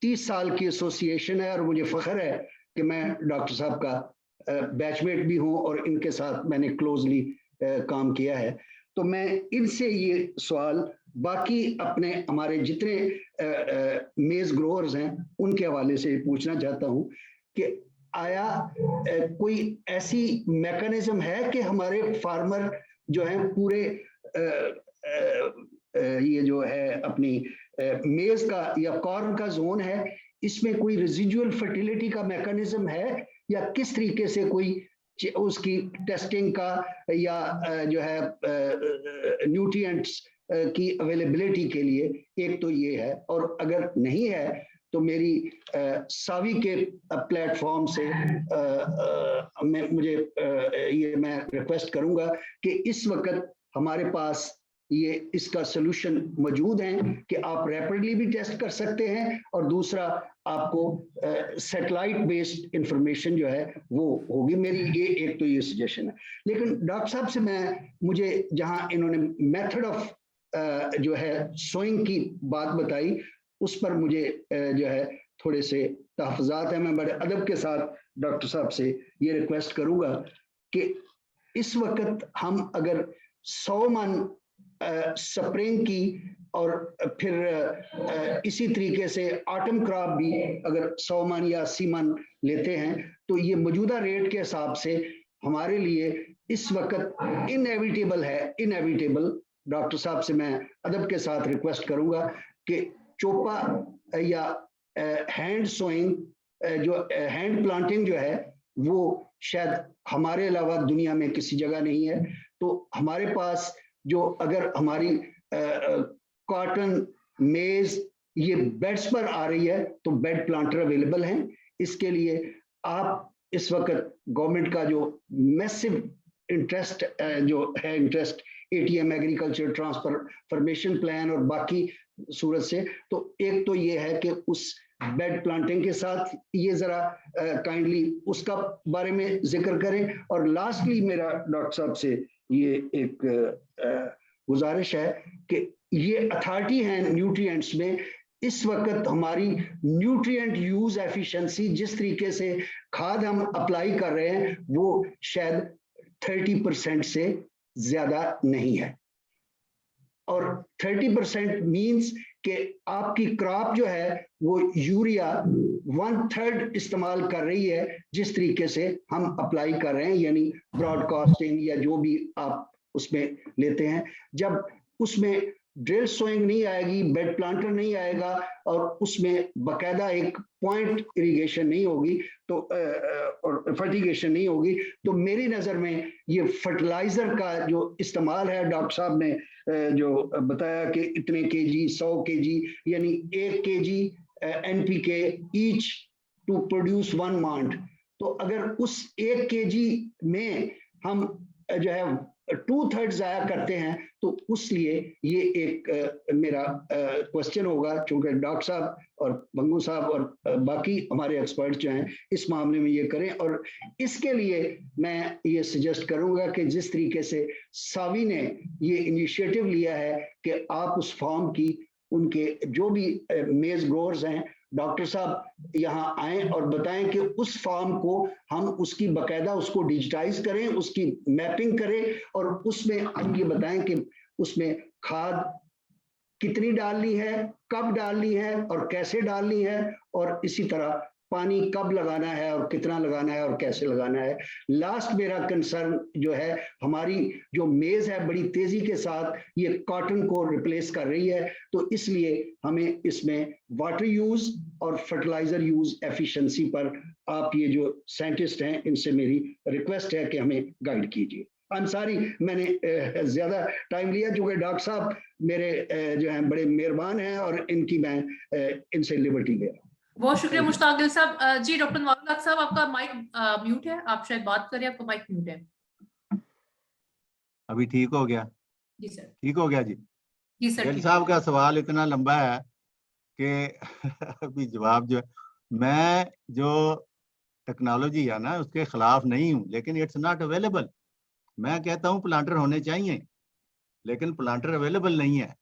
30 साल की एसोसिएशन है और मुझे फख्र है कि मैं डॉक्टर साहब का बैचमेट भी हूं और इनके साथ मैंने क्लोजली काम किया है, तो मैं इनसे ये सवाल बाकी अपने हमारे जितने मेज ग्रोअर्स हैं उनके हवाले से पूछना चाहता हूं कि आया कोई ऐसी मैकेनिज्म है कि हमारे फार्मर जो हैं पूरे ये जो है अपनी मेज का या कॉर्न का जोन है, इसमें कोई रेजिजुअल फर्टिलिटी का मैकेनिज्म है, या किस तरीके से कोई उसकी टेस्टिंग का या जो है न्यूट्रिएंट्स की अवेलेबिलिटी के लिए, एक तो ये है। और अगर नहीं है तो मेरी सावी के प्लेटफॉर्म से मैं रिक्वेस्ट करूंगा कि इस वक्त हमारे पास ये इसका सोल्यूशन मौजूद है कि आप रैपिडली भी टेस्ट कर सकते हैं, और दूसरा आपको सैटेलाइट बेस्ड इंफॉर्मेशन जो है वो होगी। मेरी ये एक तो ये सजेशन है। लेकिन डॉक्टर साहब से मुझे जहां इन्होंने मेथड ऑफ जो है सोइंग की बात बताई, उस पर मुझे जो है थोड़े से तहफ़्फ़ुज़ात हैं। मैं बड़े अदब के साथ डॉक्टर साहब से ये रिक्वेस्ट करूंगा कि इस वक्त हम अगर 100 मन स्प्रिंग की और फिर इसी तरीके से ऑटम क्रॉप भी अगर 100 मन या 80 मन लेते हैं, तो ये मौजूदा रेट के हिसाब से हमारे लिए इस वक्त इनएविटेबल डॉक्टर साहब से मैं अदब के साथ रिक्वेस्ट करूंगा कि चोपा या हैंड सोइंग जो हैंड प्लांटिंग जो है वो शायद हमारे अलावा दुनिया में किसी जगह नहीं है। तो हमारे पास जो अगर हमारी कॉटन मेज ये बेड्स पर आ रही है तो बेड प्लांटर अवेलेबल हैं। इसके लिए आप इस वक्त गवर्नमेंट का जो मैसिव इंटरेस्ट जो है interest ATM agriculture transformation plan और बाकी सूरत से। तो एक तो ये है कि उस बेड प्लांटिंग के साथ ये जरा काइंडली उसका बारे में जिक्र करें। और लास्टली मेरा डॉक्टर साहब से ये एक गुजारिश है कि ये अथॉरिटी है न्यूट्रिएंट्स में, इस वक्त हमारी न्यूट्रिएंट यूज एफिशिएंसी जिस तरीके से खाद हम अप्लाई कर रहे हैं वो शायद 30% से ज्यादा नहीं है। और 30% मींस कि आपकी क्रॉप जो है वो यूरिया 1/3 इस्तेमाल कर रही है जिस तरीके से हम अप्लाई कर रहे हैं, यानी ब्रॉडकास्टिंग या जो भी आप उसमें लेते हैं। जब उसमें ड्रिल सोइंग नहीं आएगी, बेड प्लांटर नहीं आएगा और उसमें बकायदा एक पॉइंट इरिगेशन नहीं होगी तो और फर्टिगेशन नहीं होगी, तो मेरी नज़र में ये फर्टिलाइजर का जो इस्तेमाल है, डॉक्टर साहब ने जो बताया कि इतने केजी 100 केजी यानी 1 KG NPK each to produce 1 मांड, तो अगर उस 1 केजी में हम जो है 2/3 जाया करते हैं तो उस लिए ये एक मेरा क्वेश्चन होगा, चूंकि डॉक्टर साहब और बंगू साहब और बाकी हमारे एक्सपर्ट जो हैं इस मामले में ये करें। और इसके लिए मैं ये सजेस्ट करूंगा कि जिस तरीके से सावी ने ये इनिशिएटिव लिया है कि आप उस फॉर्म की उनके जो भी मेज ग्रोअर्स हैं, डॉक्टर साहब यहाँ आए और बताएं कि उस फॉर्म को हम उसकी बकायदा उसको डिजिटाइज करें, उसकी मैपिंग करें और उसमें हम ये बताएं कि उसमें खाद कितनी डालनी है, कब डालनी है और कैसे डालनी है, और इसी तरह पानी कब लगाना है और कितना लगाना है और कैसे लगाना है। लास्ट मेरा कंसर्न जो है, हमारी जो मेज है बड़ी तेजी के साथ ये कॉटन को रिप्लेस कर रही है, तो इसलिए हमें इसमें वाटर यूज और फर्टिलाइजर यूज एफिशिएंसी पर आप ये जो साइंटिस्ट हैं इनसे मेरी रिक्वेस्ट है कि हमें गाइड कीजिए। आई एम सॉरी मैंने ज्यादा टाइम लिया, क्योंकि डॉक्टर साहब मेरे जो हैं बड़े मेहरबान हैं और इनकी मैं इनसे लिबर्टी ले रहा हूँ। बहुत शुक्रिया मुश्ताक दिल साहब। जी डॉक्टर नवाजुल हक साहब, आपका माइक म्यूट है, आप शायद बात करें, आपका माइक म्यूट है। अभी ठीक हो गया? जी सर। ठीक हो गया जी। जी सर। गिल साहब का सवाल इतना लंबा है कि अभी जवाब जो है, मैं जो टेक्नोलॉजी है ना उसके खिलाफ नहीं हूँ, लेकिन इट्स नॉट अवेलेबल। मैं कहता हूँ प्लांटर होने चाहिए, लेकिन प्लांटर अवेलेबल नहीं है,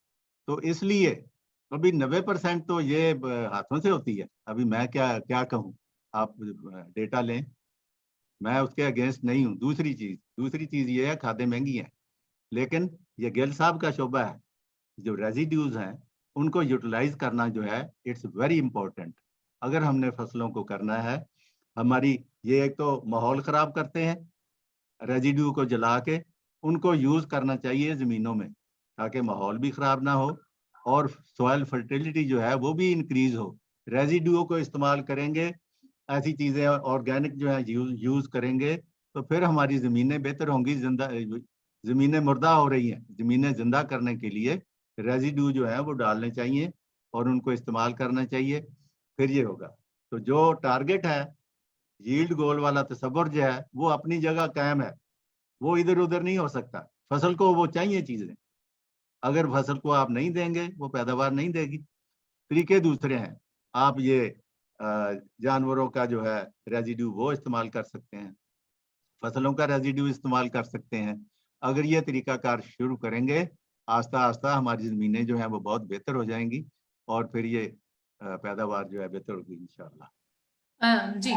तो इसलिए अभी 90% तो ये हाथों से होती है। अभी मैं क्या कहूँ, आप डेटा लें, मैं उसके अगेंस्ट नहीं हूँ। दूसरी चीज ये है, खादें महंगी हैं, लेकिन ये गिल साहब का शोबा है, जो रेजिड्यूज हैं उनको यूटिलाइज करना जो है इट्स वेरी इंपॉर्टेंट। अगर हमने फसलों को करना है, हमारी ये एक तो माहौल खराब करते हैं, रेजिड्यू को जला के उनको यूज करना चाहिए जमीनों में, ताकि माहौल भी खराब ना हो और सॉइल फर्टिलिटी जो है वो भी इंक्रीज हो। रेजिड्यू को इस्तेमाल करेंगे, ऐसी चीजें ऑर्गेनिक जो है यूज करेंगे, तो फिर हमारी जमीनें बेहतर होंगी। जमीनें मुर्दा हो रही हैं, जमीनें जिंदा करने के लिए रेजिड्यू जो है वो डालने चाहिए और उनको इस्तेमाल करना चाहिए, फिर ये होगा। तो जो टारगेट है यील्ड गोल वाला तसव्वुर जो है वो अपनी जगह कायम है, वो इधर उधर नहीं हो सकता। फसल को वो चाहिए चीजें, अगर फसल को आप नहीं देंगे वो पैदावार नहीं देगी। तरीके दूसरे हैं, आप ये जानवरों का जो है रेजिड्यू वो इस्तेमाल कर सकते हैं, फसलों का रेजिड्यू इस्तेमाल कर सकते हैं। अगर ये तरीकाकार शुरू करेंगे, आस्ता आस्ता हमारी ज़मीनें जो हैं वो बहुत बेहतर हो जाएंगी और फिर ये पैदावार जो है बेहतर होगी इंशाल्लाह। जी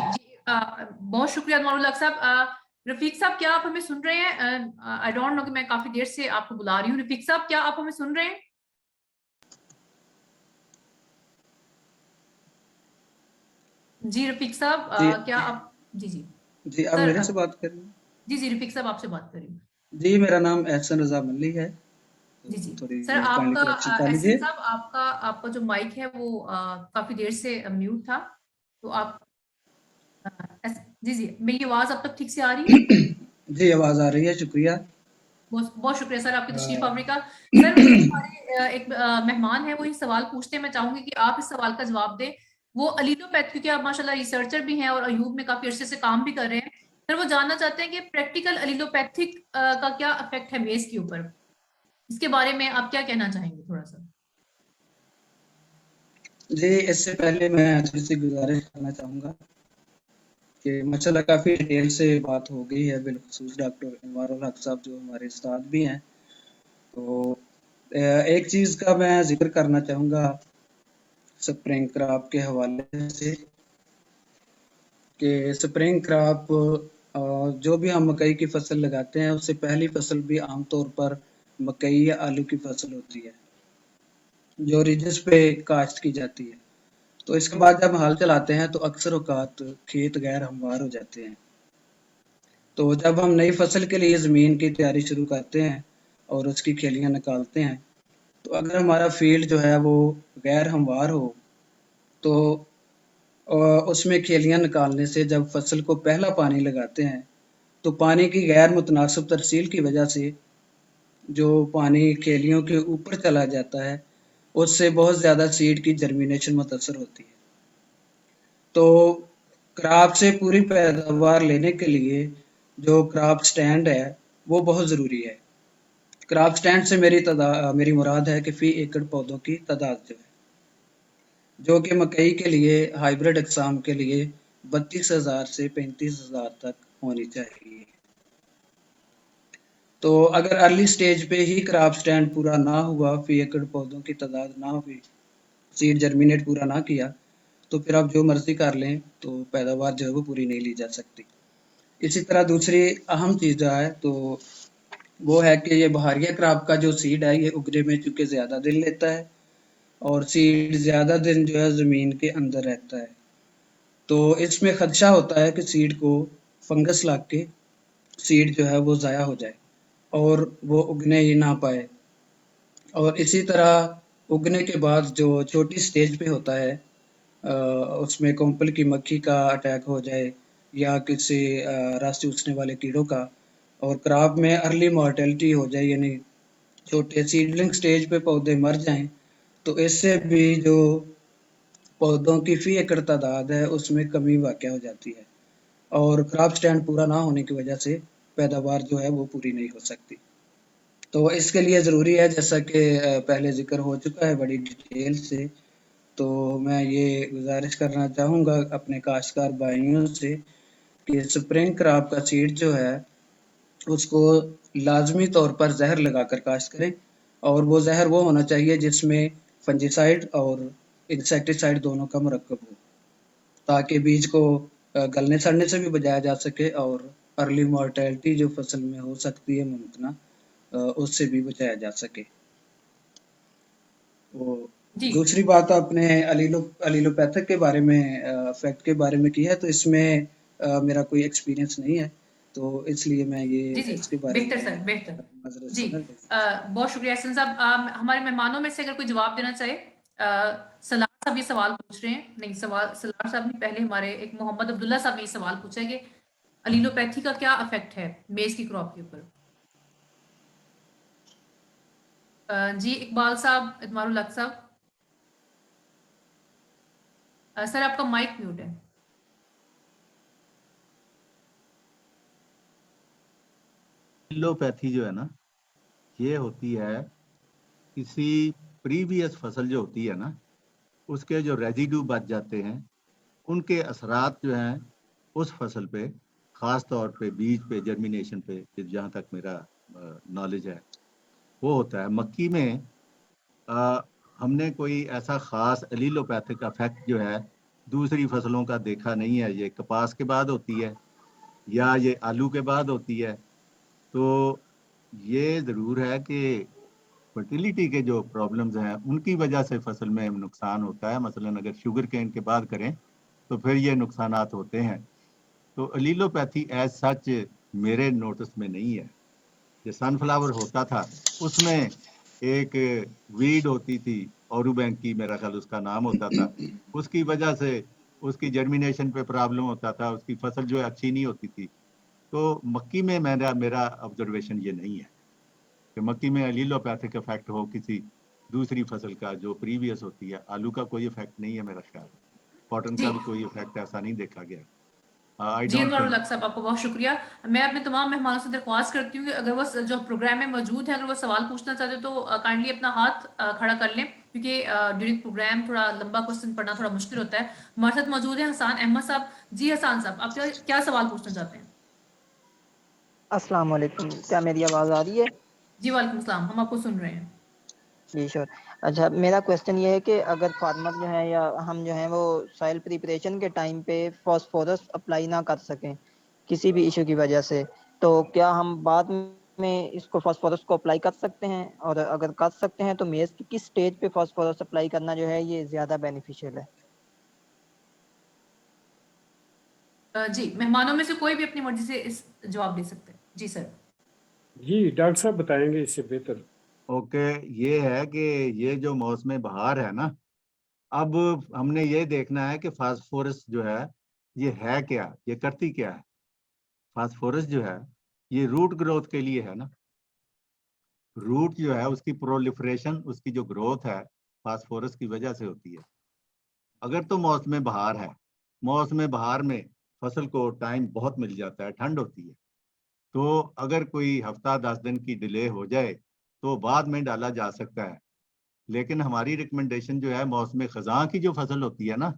बहुत शुक्रिया नवाजुल हक साहब। रफीक साहब, क्या आप हमें सुन रहे हैं? आई डोंट नो कि मैं काफी देर से आपको बुला रही हूँ। रफीक साहब, क्या आप हमें सुन रहे हैं? जी रफीक साहब, क्या आप? जी आप मेरे से बात कर रहे हैं? जी रफीक साहब आपसे बात कर रही हूँ। जी, मेरा नाम एहसन रजा मल्ली है। जी सर, आपका एहसन साहब, आपका जो माइक है वो काफी देर से म्यूट था, तो आप जी मेरी आवाज अब तक ठीक से आ रही है? जी आवाज आ रही है, शुक्रिया। बहुत शुक्रिया सर आपकी तशरीफ आवरी का। सर हमारे एक मेहमान है, वो ये सवाल पूछते हैं, मैं चाहूंगी कि आप इस सवाल का जवाब दें। वो अलीलोपैथ, क्योंकि आप माशाल्लाह रिसर्चर भी हैं और अयूब में काफी अरसे से काम भी कर रहे हैं, सर वो जानना चाहते हैं कि प्रैक्टिकल अलीलोपैथिक का क्या इफेक्ट है मेज के ऊपर। इसके बारे में आप क्या कहना चाहेंगे थोड़ा सा? जी, इससे पहले मैं थोड़ी सी गुजारिश करना चाहूँगा कि माशाल्लाह काफ़ी डिटेल से बात हो गई है बिलखुसूस डॉक्टर इनवारुल हक साहब जो हमारे उस्ताद भी हैं। तो एक चीज़ का मैं ज़िक्र करना चाहूँगा स्प्रिंग क्रॉप के हवाले से कि स्प्रिंग क्रॉप जो भी हम मकई की फसल लगाते हैं उससे पहली फसल भी आमतौर पर मकई या आलू की फसल होती है जो रिजिस पे काश्त की जाती है। तो इसके बाद जब हल चलाते हैं तो अक्सर औकात खेत गैर हमवार हो जाते हैं। तो जब हम नई फसल के लिए ज़मीन की तैयारी शुरू करते हैं और उसकी खेलियाँ निकालते हैं तो अगर हमारा फील्ड जो है वो गैर हमवार हो तो उसमें खेलियाँ निकालने से जब फसल को पहला पानी लगाते हैं तो पानी की गैर मुतनासिब तरसील की वजह से जो पानी खेलियों के ऊपर चला जाता है उससे बहुत ज़्यादा सीड की जर्मिनेशन मुतासर होती है। तो क्रॉप से पूरी पैदावार लेने के लिए जो क्रॉप स्टैंड है वो बहुत ज़रूरी है। क्रॉप स्टैंड से मेरी मुराद है कि फ़ी एकड़ पौधों की तादाद जो है जो कि मकई के लिए हाइब्रिड अक़साम के लिए 32,000 से 35,000 तक होनी चाहिए। तो अगर अर्ली स्टेज पे ही क्रॉप स्टैंड पूरा ना हुआ, फ़ी एकड़ पौधों की तादाद ना हुई, सीड जर्मिनेट पूरा ना किया, तो फिर आप जो मर्ज़ी कर लें तो पैदावार जो है वो पूरी नहीं ली जा सकती। इसी तरह दूसरी अहम चीज़ जो है तो वो है कि ये बहारिया क्रॉप का जो सीड है ये उगने में चूँकि ज़्यादा दिन लेता है और सीड ज़्यादा दिन जो है ज़मीन के अंदर रहता है। तो इसमें ख़दशा होता है कि सीड को फंगस लग के सीड जो है वो ज़ाया हो जाए और वो उगने ही ना पाए। और इसी तरह उगने के बाद जो छोटी स्टेज पे होता है उसमें कोंपल की मक्खी का अटैक हो जाए या किसी रस चूसने वाले कीड़ों का और क्रॉप में अर्ली मॉर्टेलिटी हो जाए यानी छोटे सीडलिंग स्टेज पे पौधे मर जाएं तो इससे भी जो पौधों की फ़ी एकड़ तादाद है उसमें कमी वाक़या हो जाती है और क्रॉप स्टैंड पूरा ना होने की वजह से पैदावार जो है वो पूरी नहीं हो सकती। तो इसके लिए ज़रूरी है जैसा कि पहले ज़िक्र हो चुका है बड़ी डिटेल से, तो मैं ये गुज़ारिश करना चाहूँगा अपने काश्तकार भाइयों से कि स्प्रिंग क्रॉप का सीड जो है उसको लाज़मी तौर पर ज़हर लगाकर काश्त करें और वो ज़हर वो होना चाहिए जिसमें फंजीसाइड और इंसेक्टिसाइड दोनों का मरकब हो ताकि बीज को गलने सड़ने से भी बचाया जा सके और अर्ली मॉर्टेलिटी जो फसल में हो सकती है मुमकिन उससे भी बचाया जा सके। वो जी दूसरी बात आपने एलीलोपैथिक के बारे में इफेक्ट के बारे में की है तो इसमें मेरा कोई एक्सपीरियंस नहीं है तो इसलिए मैं जी ये जी इसके बारे बेहतर में सर बेहतर नजर जी बहुत शुक्रिया एहसन साहब। हमारे मेहमानों में से अगर कोई जवाब देना चाहे, सलार साहब ये सवाल पूछ रहे हैं, नहीं सवाल सलार साहब ने पहले हमारे एक मोहम्मद अब्दुल्ला साहब ने ये सवाल पूछा है कि अलीलोपैथी का क्या इफेक्ट है मेज की क्रॉप के ऊपर। जी इकबाल साहब, इतमारुल हक साहब, सर आपका माइक म्यूट है। एलोपैथी जो है ना ये होती है किसी प्रीवियस फसल जो होती है ना उसके जो रेजिड्यू बच जाते हैं उनके असरात जो हैं उस फसल पे ख़ास तौर पे बीज पे जर्मिनेशन पे जहाँ तक मेरा नॉलेज है वो होता है। मक्की में हमने कोई ऐसा ख़ास एलीलोपैथिक इफेक्ट जो है दूसरी फसलों का देखा नहीं है। ये कपास के बाद होती है या ये आलू के बाद होती है। तो ये ज़रूर है कि फर्टिलिटी के जो प्रॉब्लम्स हैं उनकी वजह से फसल में नुकसान होता है। मसलन अगर शुगर केन के बाद करें तो फिर ये नुकसानात होते हैं। तो एलीलोपैथी एज सच मेरे नोटिस में नहीं है। जो सनफ्लावर होता था उसमें एक वीड होती थी औरू बैंक की मेरा ख्याल उसका नाम होता था, उसकी वजह से उसकी जर्मिनेशन पे प्रॉब्लम होता था, उसकी फसल जो है अच्छी नहीं होती थी। तो मक्की में मेरा ऑब्जर्वेशन ये नहीं है कि मक्की में एलीलोपैथिक इफेक्ट हो किसी दूसरी फसल का जो प्रीवियस होती है। आलू का कोई इफेक्ट नहीं है मेरा ख्याल, कॉटन जी का भी कोई इफेक्ट ऐसा नहीं देखा गया। आई जी डोंट अनवर थिंक। उल हक साहब, आपको बहुत शुक्रिया। मैं अपने तमाम मेहमानों से दरख्वास्त करती हूँ कि अगर वो जो प्रोग्राम में मौजूद है, अगर वो सवाल पूछना चाहते हो तो काइंडली अपना हाथ खड़ा कर लें, क्योंकि ड्यूरिंग प्रोग्राम थोड़ा लंबा क्वेश्चन पढ़ना थोड़ा मुश्किल होता है। हमारे साथ मौजूद है हसान अहमद साहब। जी हसान साहब, आप क्या सवाल पूछना चाहते हैं? अस्सलाम वालेकुम, क्या मेरी आवाज़ आ रही है? जी वालेकुम सलाम, हम आपको सुन रहे हैं। जी श्योर। अच्छा, मेरा क्वेश्चन ये है कि अगर फार्मर जो है या हम जो हैं वो सॉइल प्रिपरेशन के टाइम पे फास्फोरस अप्लाई ना कर सकें किसी भी इशू की वजह से, तो क्या हम बाद में इसको फास्फोरस को अप्लाई कर सकते हैं? और अगर कर सकते हैं तो मेज़ की किस स्टेज पे फास्फोरस अप्लाई करना जो है ये ज़्यादा बेनिफिशियल है? जी, मेहमानों में से कोई भी अपनी मर्जी से इस जवाब दे सकते हैं। जी सर। जी डॉक्टर साहब बताएंगे इससे बेहतर। ओके, ये है कि ये जो मौसम बहार है ना, अब हमने ये देखना है कि फास्फोरस जो ये है क्या, ये करती क्या है। फास्फोरस जो है ये रूट ग्रोथ के लिए है ना। रूट जो है उसकी प्रोलिफरेशन, उसकी जो ग्रोथ है फास्फोरस की वजह से होती है। अगर तो मौसम बहार है, मौसम बहार में फसल को टाइम बहुत मिल जाता है, ठंड होती है, तो अगर कोई हफ्ता 10 दिन की डिले हो जाए तो बाद में डाला जा सकता है। लेकिन हमारी रिकमेंडेशन जो है मौसम खज़ां की जो फसल होती है ना,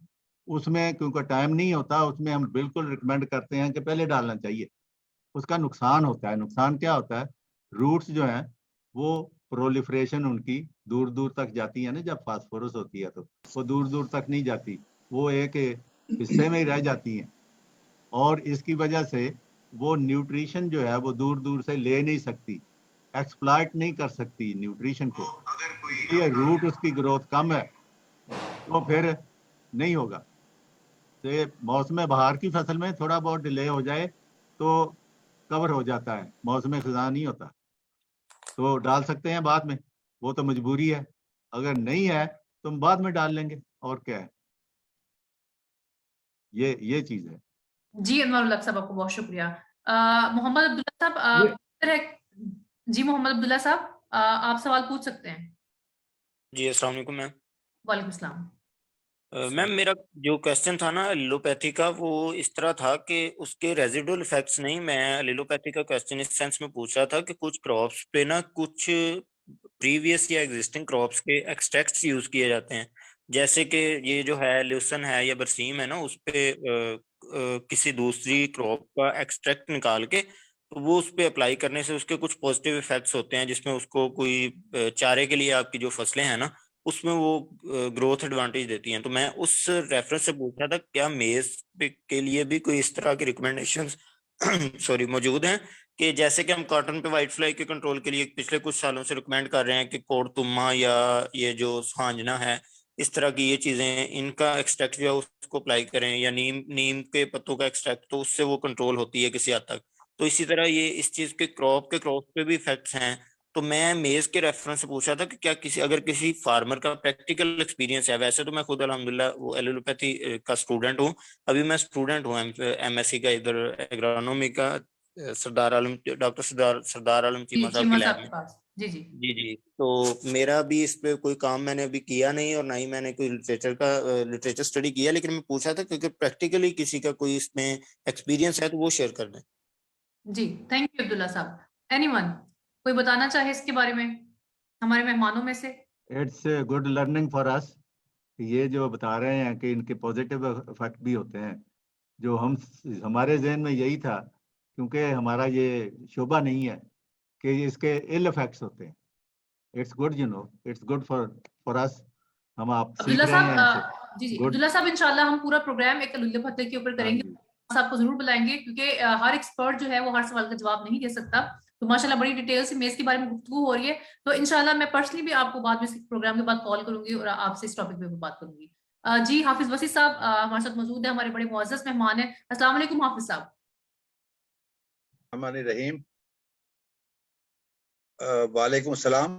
उसमें क्योंकि टाइम नहीं होता, उसमें हम बिल्कुल रिकमेंड करते हैं कि पहले डालना चाहिए। उसका नुकसान होता है। नुकसान क्या होता है? रूट्स जो हैं वो प्रोलिफरेशन उनकी दूर दूर तक जाती है ना, जब फास्फोरस होती है तो वो दूर दूर तक नहीं जाती, वो एक हिस्से में ही रह जाती हैं, और इसकी वजह से वो न्यूट्रिशन जो है वो दूर दूर से ले नहीं सकती, एक्सप्लॉइट नहीं कर सकती न्यूट्रिशन को। इसलिए रूट उसकी ग्रोथ कम है तो फिर नहीं होगा। तो ये मौसम बहार की फसल में थोड़ा बहुत डिले हो जाए तो कवर हो जाता है, मौसम खज़ां नहीं होता, तो डाल सकते हैं बाद में, वो तो मजबूरी है। अगर नहीं है तो हम बाद में डाल लेंगे, और क्या है, ये चीज है। जी अनवर उल हक साहब, आपको बहुत शुक्रिया। मोहम्मद अब्दुल्ला साहब, ये जी मोहम्मद अब्दुल्ला साहब, आप सवाल पूछ सकते हैं। जी अस्सलाम वालेकुम मैम। वालेकुम सलाम। मैम मेरा जो क्वेश्चन था ना एलोपैथी का, वो इस तरह था कि उसके रेजिडुअल इफेक्ट्स नहीं, मैं एलोपैथी का क्वेश्चन इस सेंस में पूछ रहा था कि कुछ क्रॉप्स पे ना कुछ प्रीवियस या एग्जिस्टिंग क्रॉप्स के एक्सट्रैक्ट्स यूज किए जाते हैं, जैसे कि ये जो है ल्यूसन है या बरसीम है ना, उस पे किसी दूसरी क्रॉप का एक्सट्रैक्ट निकाल के तो वो उस पे अप्लाई करने से उसके कुछ पॉजिटिव इफेक्ट्स होते हैं, जिसमें उसको कोई चारे के लिए आपकी जो फसलें हैं ना उसमें वो ग्रोथ एडवांटेज देती हैं। तो मैं उस रेफरेंस से पूछ रहा था क्या मेज के लिए भी कोई इस तरह की रिकमेंडेशंस सॉरी मौजूद हैं, कि जैसे कि हम कॉटन पे वाइट फ्लाई के कंट्रोल के लिए पिछले कुछ सालों से रिकमेंड कर रहे हैं कि कोड़तुम्मा या ये जो सांजना है, इस तरह की ये चीजें, इनका एक्सट्रैक्ट जो है उसको अप्लाई करें, या नीम नीम के पत्तों का एक्सट्रैक्ट, तो उससे वो कंट्रोल होती है किसी हद तक। तो इसी तरह ये इस चीज के क्रॉप पे भी इफेक्ट्स हैं। तो मैं मेज के रेफरेंस से पूछा था कि क्या अगर किसी फार्मर का प्रैक्टिकल एक्सपीरियंस है, वैसे तो मैं खुद अल्हम्दुलिल्लाह वो एलोपैथी का स्टूडेंट हूँ, अभी मैं स्टूडेंट हूँ एमएससी का इधर एग्रोनॉमी का, डॉक्टर सरदार आलम जी चीमा साहब की चीमा लैब साहब के में। पास। जी जी। जी जी, तो मेरा भी इस पे कोई काम मैंने अभी किया नहीं, और ना ही मैंने कोई लिटरेचर स्टडी किया, लेकिन मैं पूछा था कि अगर प्रैक्टिकली किसी का कोई इसमें एक्सपीरियंस है तो वो शेयर कर दें। जी थैंक यू अब्दुल्ला साहब। एनीवन कोई बताना चाहे इसके बारे में हमारे मेहमानों में से? It's good learning for us. ये जो बता रहे हैं कि इनके पॉजिटिव इफेक्ट भी होते हैं, जो हमारे जहन में यही था, क्योंकि हमारा ये शोबा नहीं है कि इसके इल इफेक्ट्स होते हैं। It's good, it's good for us. हम आप सीख अब्दुल्ला रहे हैं इनसे। साहब, जी जी गुड। अब्दुल्ला साहब, इंशाल्लाह हम पूरा प्रोग्राम एक एलोपैथी के ऊपर हाँ करेंगे। जी। साहब को जरूर बुलाएंगे, क्योंकि हर एक्सपर्ट जो है वो हर सवाल का जवाब नहीं दे सकता। तो माशाल्लाह बड़ी डिटेल से मेज के बारे में गुफ्तगू हो रही है। तो इंशाल्लाह मैं पर्सनली भी आपको बाद में इस प्रोग्राम के बाद कॉल करूंगी और आपसे इस टॉपिक पे बात करूंगी। जी हाफिज वसी साहब हमारे साथ मौजूद है, हमारे बड़े मुअज़्ज़ज़ मेहमान है। अस्सलाम वालेकुम हाफिज साहब। रहीम। वालेकुम सलाम।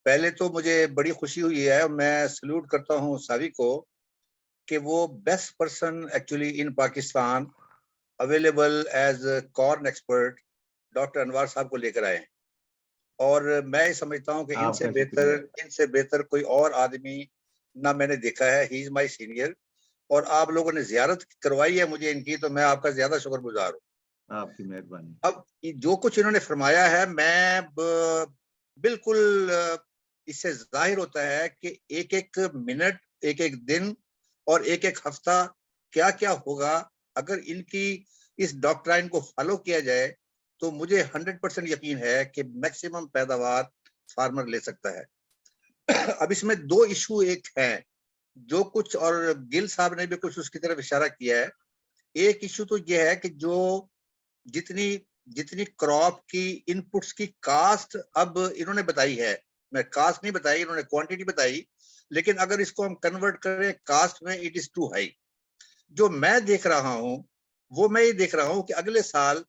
पहले तो मुझे बड़ी खुशी हुई है, मैं सल्यूट करता हूं सावी को कि वो best person actually in Pakistan available as corn expert doctor Anwar sahab को लेकर आए, और मैं समझता हूं कि आपका शुक्रिया। इनसे बेहतर कोई और आदमी ना मैंने देखा है। ही इज माय सीनियर, और आप लोगों ने जियारत करवाई है मुझे इनकी, तो मैं आपका ज्यादा शुक्रगुजार हूँ। आपकी मेहरबानी। अब जो कुछ इन्होंने फरमाया है, मैं बिल्कुल इससे जाहिर होता है कि एक एक मिनट, एक एक दिन और एक एक हफ्ता क्या क्या होगा अगर इनकी इस डॉक्ट्राइन को फॉलो किया जाए, तो मुझे 100% यकीन है कि मैक्सिमम पैदावार फार्मर ले सकता है। अब इसमें दो इशू एक हैं जो कुछ, और गिल साहब ने भी कुछ उसकी तरफ इशारा किया है। एक इशू तो यह है कि जो जितनी जितनी क्रॉप की इनपुट्स की कास्ट अब इन्होंने बताई है, मैं कास्ट नहीं बताई, इन्होंने क्वांटिटी बताई, लेकिन अगर इसको हम कन्वर्ट करें कास्ट में, इट इज टू हाई। जो मैं देख रहा हूं वो मैं ये देख रहा हूं कि अगले साल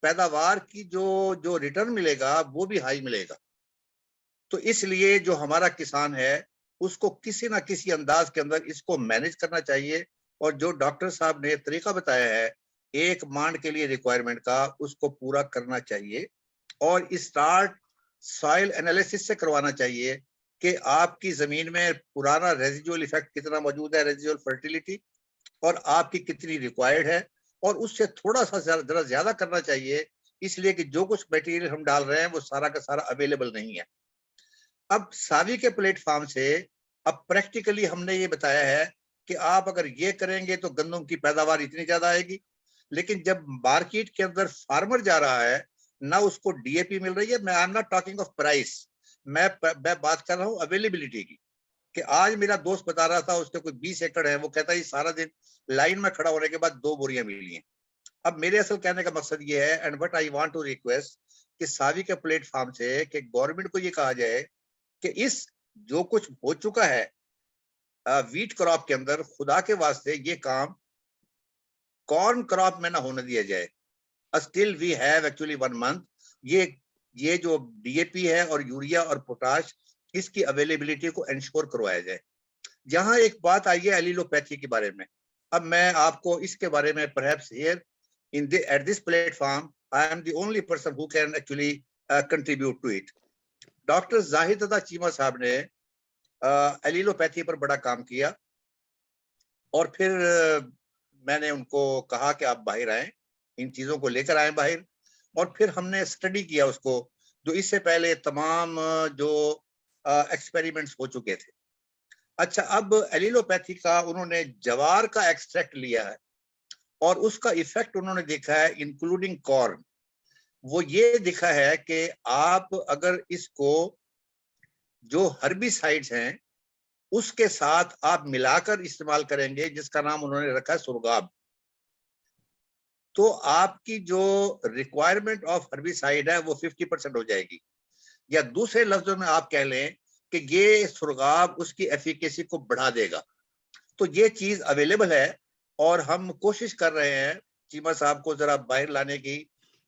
पैदावार की जो रिटर्न मिलेगा वो भी हाई मिलेगा। तो इसलिए जो हमारा किसान है उसको किसी ना किसी अंदाज के अंदर इसको मैनेज करना चाहिए, और जो डॉक्टर साहब ने तरीका बताया है एक मांड के लिए रिक्वायरमेंट का, उसको पूरा करना चाहिए। और स्टार्ट सॉइल एनालिसिस से करवाना चाहिए कि आपकी जमीन में पुराना रेजिडुअल इफेक्ट कितना मौजूद है, रेजिडुअल फर्टिलिटी, और आपकी कितनी रिक्वायर्ड है, और उससे थोड़ा सा जरा ज्यादा करना चाहिए, इसलिए कि जो कुछ मटेरियल हम डाल रहे हैं वो सारा का सारा अवेलेबल नहीं है। अब सावी के प्लेटफॉर्म से अब प्रैक्टिकली हमने ये बताया है कि आप अगर ये करेंगे तो गंदम की पैदावार इतनी ज्यादा आएगी, लेकिन जब मार्केट के अंदर फार्मर जा रहा है ना उसको डीएपी मिल रही है, मैं I am not talking of price, मैं बात कर रहा हूँ अवेलेबिलिटी की। कि आज मेरा दोस्त बता रहा था उसके कोई 20 एकड़ है, वो कहता है सारा दिन लाइन में खड़ा होने के बाद 2 बोरियां मिली हैं। अब मेरे असल कहने का मकसद ये है, and what I want to request, कि सावी के प्लेटफॉर्म से कि गवर्नमेंट को ये कहा जाए कि इस जो कुछ हो चुका है वीट क्रॉप के अंदर, खुदा के वास्ते ये काम कॉर्न क्रॉप में ना होने दिया जाए। Still we have actually 1 month, ये जो डीएपी है और यूरिया और पोटाश, इसकी अवेलेबिलिटी को इंश्योर करवाया जाए। जहां एक बात आई है एलिलोपैथी के बारे में, अब मैं आपको इसके बारे में perhaps here in at this platform I am the only person who can actually contribute to it. Doctor Zahid Ada Cheema साहब ने एलिलोपैथी पर बड़ा काम किया, और फिर मैंने उनको कहा कि आप बाहर आए, इन चीजों को लेकर आए बाहर, और फिर हमने स्टडी किया उसको, जो इससे पहले तमाम जो एक्सपेरिमेंट्स हो चुके थे। अच्छा, अब एलिलोपैथी का उन्होंने जवार का एक्सट्रैक्ट लिया है और उसका इफेक्ट उन्होंने देखा है इंक्लूडिंग कॉर्न। वो ये दिखा है कि आप अगर इसको जो हर्बिसाइड्स हैं उसके साथ आप मिलाकर इस्तेमाल करेंगे, जिसका नाम उन्होंने रखा है सुरगाब, तो आपकी जो रिक्वायरमेंट ऑफ हर्बिसाइड है वो 50% हो जाएगी। या दूसरे लफ्जों में आप कह लें कि ये सुरगाब उसकी एफिकेसी को बढ़ा देगा। तो ये चीज अवेलेबल है और हम कोशिश कर रहे हैं चीमा साहब को जरा बाहर लाने की,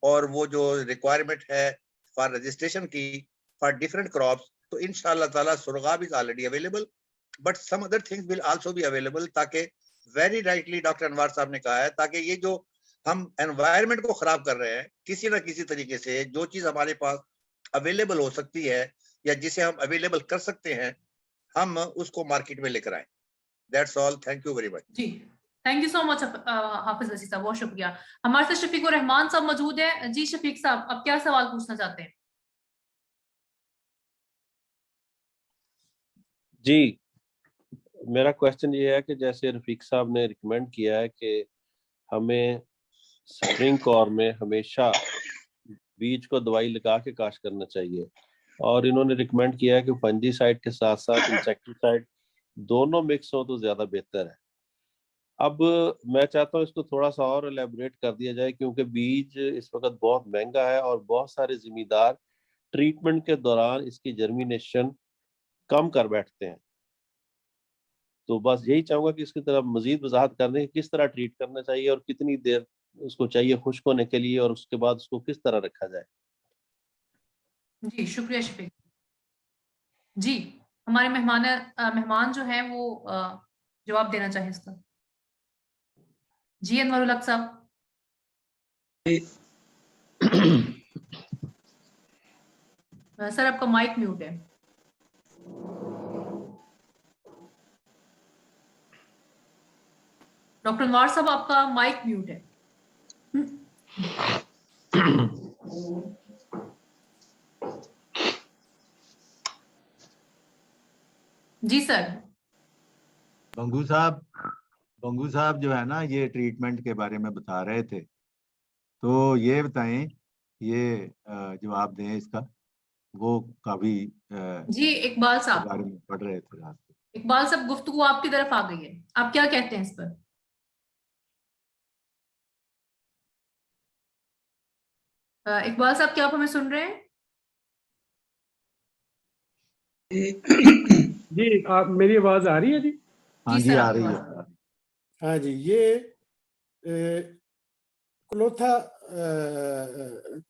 और वो जो रिक्वायरमेंट है फॉर रजिस्ट्रेशन की फॉर डिफरेंट क्रॉप्स, तो इंशाल्लाह ताला सुरगाब is already available, but some other things will also be available, ताकि वेरी राइटली डॉक्टर अनवार साहब ने कहा है, ताकि ये जो हम एनवायरनमेंट को खराब कर रहे हैं किसी ना किसी तरीके से, जो चीज हमारे पास अवेलेबल हो सकती है या जिसे हम अवेलेबल कर सकते हैं, हम उसको मार्केट में लेकर आए। That's all, thank you very much. जी, thank you so much Hafiz Aziz साहब, बहुत शुक्रिया। हमारे साथ शफीक रहमान साहब मौजूद है। जी शफीक साहब, अब क्या सवाल पूछना चाहते हैं? जी, मेरा क्वेश्चन ये है कि जैसे रफीक साहब ने रिकमेंड किया है कि हमें स्प्रिंग कॉर्न में हमेशा बीज को दवाई लगा के काश्त करना चाहिए, और इन्होंने रिकमेंड किया है कि फंजीसाइड के साथ साथ इंसेक्टिसाइड दोनों मिक्स हो तो ज्यादा बेहतर है। अब मैं चाहता हूँ इसको थोड़ा सा और एलेबोरेट कर दिया जाए, क्योंकि बीज इस वक्त बहुत महंगा है और बहुत सारे जिम्मेदार ट्रीटमेंट के दौरान इसकी जर्मिनेशन कम कर बैठते हैं। तो बस यही चाहूंगा कि इसकी तरफ मजीद वजाहत कर दें, किस तरह ट्रीट करना चाहिए और कितनी देर उसको चाहिए खुश्क होने के लिए, और उसके बाद उसको किस तरह रखा जाए। जी शुक्रिया शफीक जी। हमारे मेहमान जो है वो जवाब देना चाहे इसका। जी अनवरुल हक साहब। सर आपका माइक म्यूट है। डॉक्टर अनवार साहब आपका माइक म्यूट है। जी सर। बंगू साहब जो है ना, ये ट्रीटमेंट के बारे में बता रहे थे, तो ये बताएं, ये जवाब दें इसका। वो काफी जी इकबाल साहब, बारे में पढ़ रहे थे रात को। इकबाल साहब गुफ्तगू आपकी तरफ आ गई है, आप क्या कहते हैं इस पर? इकबाल साहब क्या आप हमें सुन रहे हैं? जी, आप मेरी आवाज आ रही है जी? हाँ जी जी, सर, आ आपकी रही आवाज है। हाँ जी, ये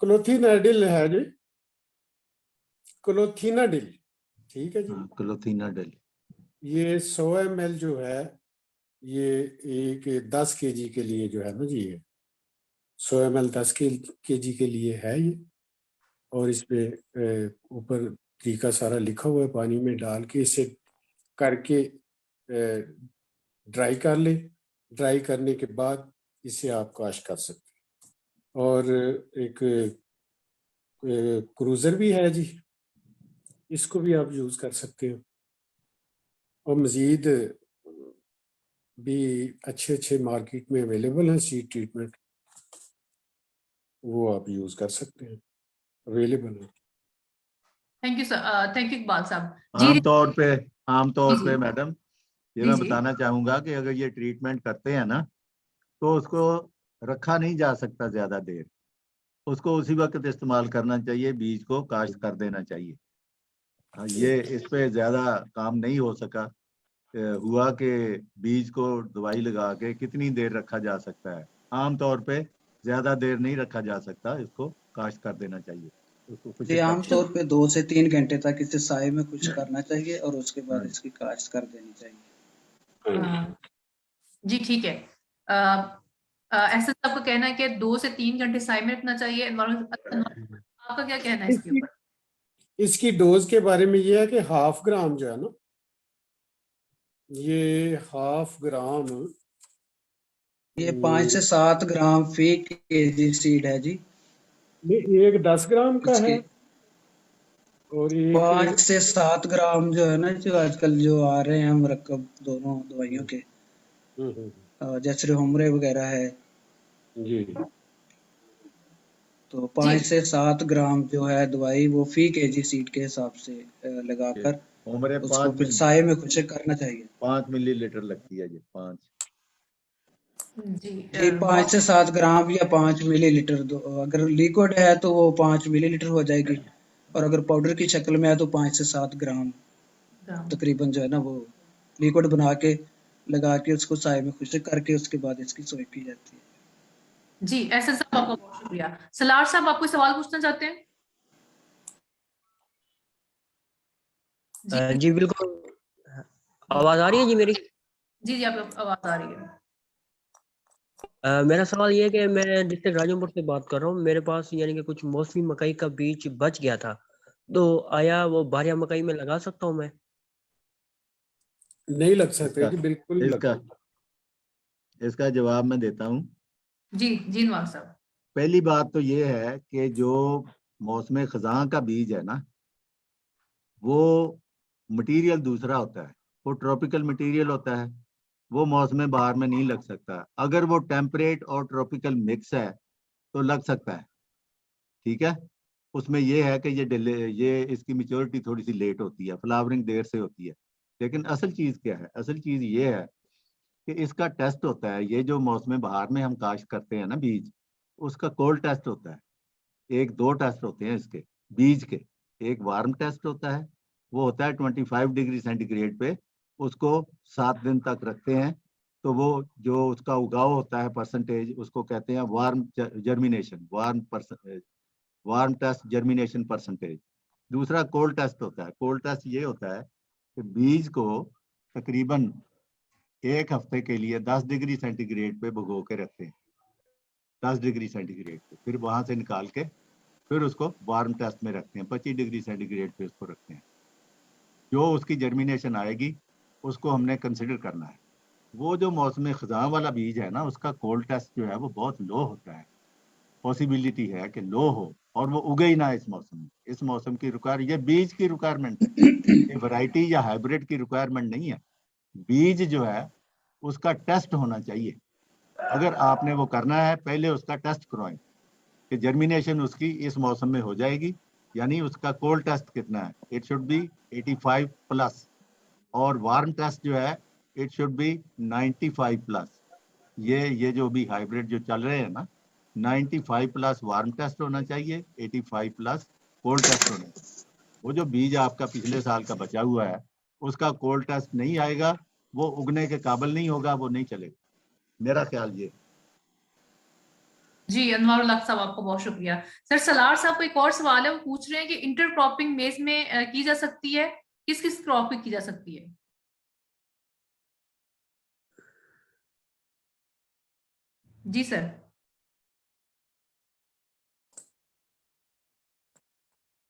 क्लोथिनाडिल है जी, क्लोथिनाडिल, ठीक है जी। हाँ, क्लोथिनाडिल। ये 100 ml जो है, ये एक 10 kg के लिए जो है ना जी, ये 100 ml 10 kg के लिए है ये। और इस पे ऊपर तरीका सारा लिखा हुआ है, पानी में डाल के इसे करके ड्राई कर ले। ड्राई करने के बाद इसे आप काश कर सकते हैं। और एक क्रूजर भी है जी, इसको भी आप यूज कर सकते हो। और मजीद भी अच्छे मार्केट में अवेलेबल हैं सीड ट्रीटमेंट, वो आप यूज कर सकते हैं, अवेलेबल है। Thank you sir, thank you Iqbal साहब। जी आमतौर जी पे मैडम, ये जी मैं जी बताना चाहूंगा कि अगर ये ट्रीटमेंट करते हैं ना, तो उसको रखा नहीं जा सकता ज्यादा देर। उसको उसी वक्त इस्तेमाल करना चाहिए, बीज को काश्त कर देना चाहिए। ये इस पे ज्यादा काम नहीं हो सका। हुआ कि बीज को दवाई लगा के कितनी देर रखा जा सकता है? आमतौर पे ज्यादा देर नहीं रखा जा सकता, इसको काश्त कर देना चाहिए, उसको जी खुशक आम करना तौर चाहिए। पे 2 से 3 घंटे तक इसे साए में खुश करना चाहिए और उसके बाद हाँ। इसकी काश्त कर देनी चाहिए। जी ठीक है। ऐसा सबका कहना है कि 2 से 3 घंटे साए में रखना चाहिए। आपका क्या कहना है इसके ऊपर? इसकी डोज के बारे में ये है कि 1/2 ग्राम जो है ना, ये 1/2 ग्राम, ये 5 से 7 ग्राम फी केजी सीड है जी। ये एक 10 ग्राम का है इसकी और एक 5 से 7 ग्राम जो है ना, जो आजकल जो आ रहे हैं मुरक्कब दोनों दवाइयों के, जैसे हमरे वगैरह है, जी। तो 5 से 7 ग्राम जो है दवाई वो फी केजी सीड के हिसाब से लगाकर उम्र उसको फिर साए में खुशक करना चाहिए। 5 मिलीलीटर लगती है जी, 5। जी जी 5 से 7 ग्राम या 5 मिलीलीटर, अगर लिक्विड है तो वो 5 मिलीलीटर हो जाएगी, और अगर पाउडर की शक्ल में है तो 5 से 7 ग्राम तकरीबन जो है ना, वो लिक्विड बना के लगा के उसको साए में खुशक करके उसके बाद इसकी सोई की जाती है। जी एहसन साहब आपका बहुत शुक्रिया। सलार साहब आप कोई सवाल पूछना चाहते हैं? जी बिल्कुल, आवाज आ रही है जी मेरी? जी जी आपको आवाज आ रही है। मेरा सवाल ये है कि मैं डिस्ट्रिक्ट राजमपुर से बात कर रहा हूँ। मेरे पास यानी कि कुछ मौसमी मकई का बीज बच गया था, तो आया वो बारिया मकई में लगा सकता हूँ मैं? नहीं लग सकते जी, बिल्कुल नहीं इसका लगते। इसका जवाब मैं देता हूँ। जी जी नवाब साहब, पहली बात तो ये है कि जो मौसम खजां का बीज है ना, वो मटेरियल दूसरा होता है, वो ट्रॉपिकल मटेरियल होता है, वो मौसम बहार में नहीं लग सकता। अगर वो टेम्परेट और ट्रॉपिकल मिक्स है तो लग सकता है, ठीक है। उसमें ये है कि ये इसकी मेच्योरिटी थोड़ी सी लेट होती है, फ्लावरिंग देर से होती है। लेकिन असल चीज क्या है? असल चीज ये है कि इसका टेस्ट होता है, ये जो मौसम बहार में हम काश्त करते हैं ना बीज, उसका कोल्ड टेस्ट होता है। एक दो टेस्ट होते हैं इसके बीज के। एक वार्म टेस्ट होता है, वो होता है 25 डिग्री सेंटीग्रेड पे, उसको 7 दिन तक रखते हैं, तो वो जो उसका उगाव होता है परसेंटेज, उसको कहते हैं warm germination, warm test germination percentage. दूसरा कोल्ड टेस्ट होता है। कोल्ड टेस्ट ये होता है कि बीज को तकरीबन 1 हफ्ते के लिए 10 डिग्री सेंटीग्रेड पे भिगो के रखते हैं, 10 डिग्री सेंटीग्रेड पे, फिर वहां से निकाल के फिर उसको वार्म टेस्ट में रखते हैं, 25 डिग्री सेंटीग्रेड पे उसको रखते हैं। जो उसकी जर्मिनेशन आएगी उसको हमने कंसिडर करना है। वो जो मौसम खज़ां वाला बीज है ना, उसका कोल्ड टेस्ट जो है वो बहुत लो होता है। पॉसिबिलिटी है कि लो हो और वो उगे ही ना इस मौसम में। इस मौसम की ये बीज की रिक्वायरमेंट है, ये वैरायटी या हाइब्रिड की रिक्वायरमेंट नहीं है। बीज जो है उसका टेस्ट होना चाहिए। अगर आपने वो करना है, पहले उसका टेस्ट करवाएं कि जर्मिनेशन उसकी इस मौसम में हो जाएगी, यानी उसका कोल्ड टेस्ट कितना है। इट शुड बी 85 प्लस, और वार्म टेस्ट जो है इट शुड बी 95 प्लस। ये जो भी हाइब्रिड जो चल रहे हैं ना, 95 प्लस वार्म टेस्ट होना चाहिए, 85 प्लस कोल्ड टेस्ट होना चाहिए। वो जो बीज आपका पिछले साल का बचा हुआ है उसका कोल्ड टेस्ट नहीं आएगा, वो उगने के काबिल नहीं होगा, वो नहीं चलेगा। मेरा ख्याल ये। जी अनवर उल हक साहब, आपको बहुत शुक्रिया। सर सलार साहब को एक और सवाल है, वो पूछ रहे हैं कि इंटरक्रॉपिंग मेज में की जा सकती है, किस किस क्रॉप की जा सकती है? जी सर।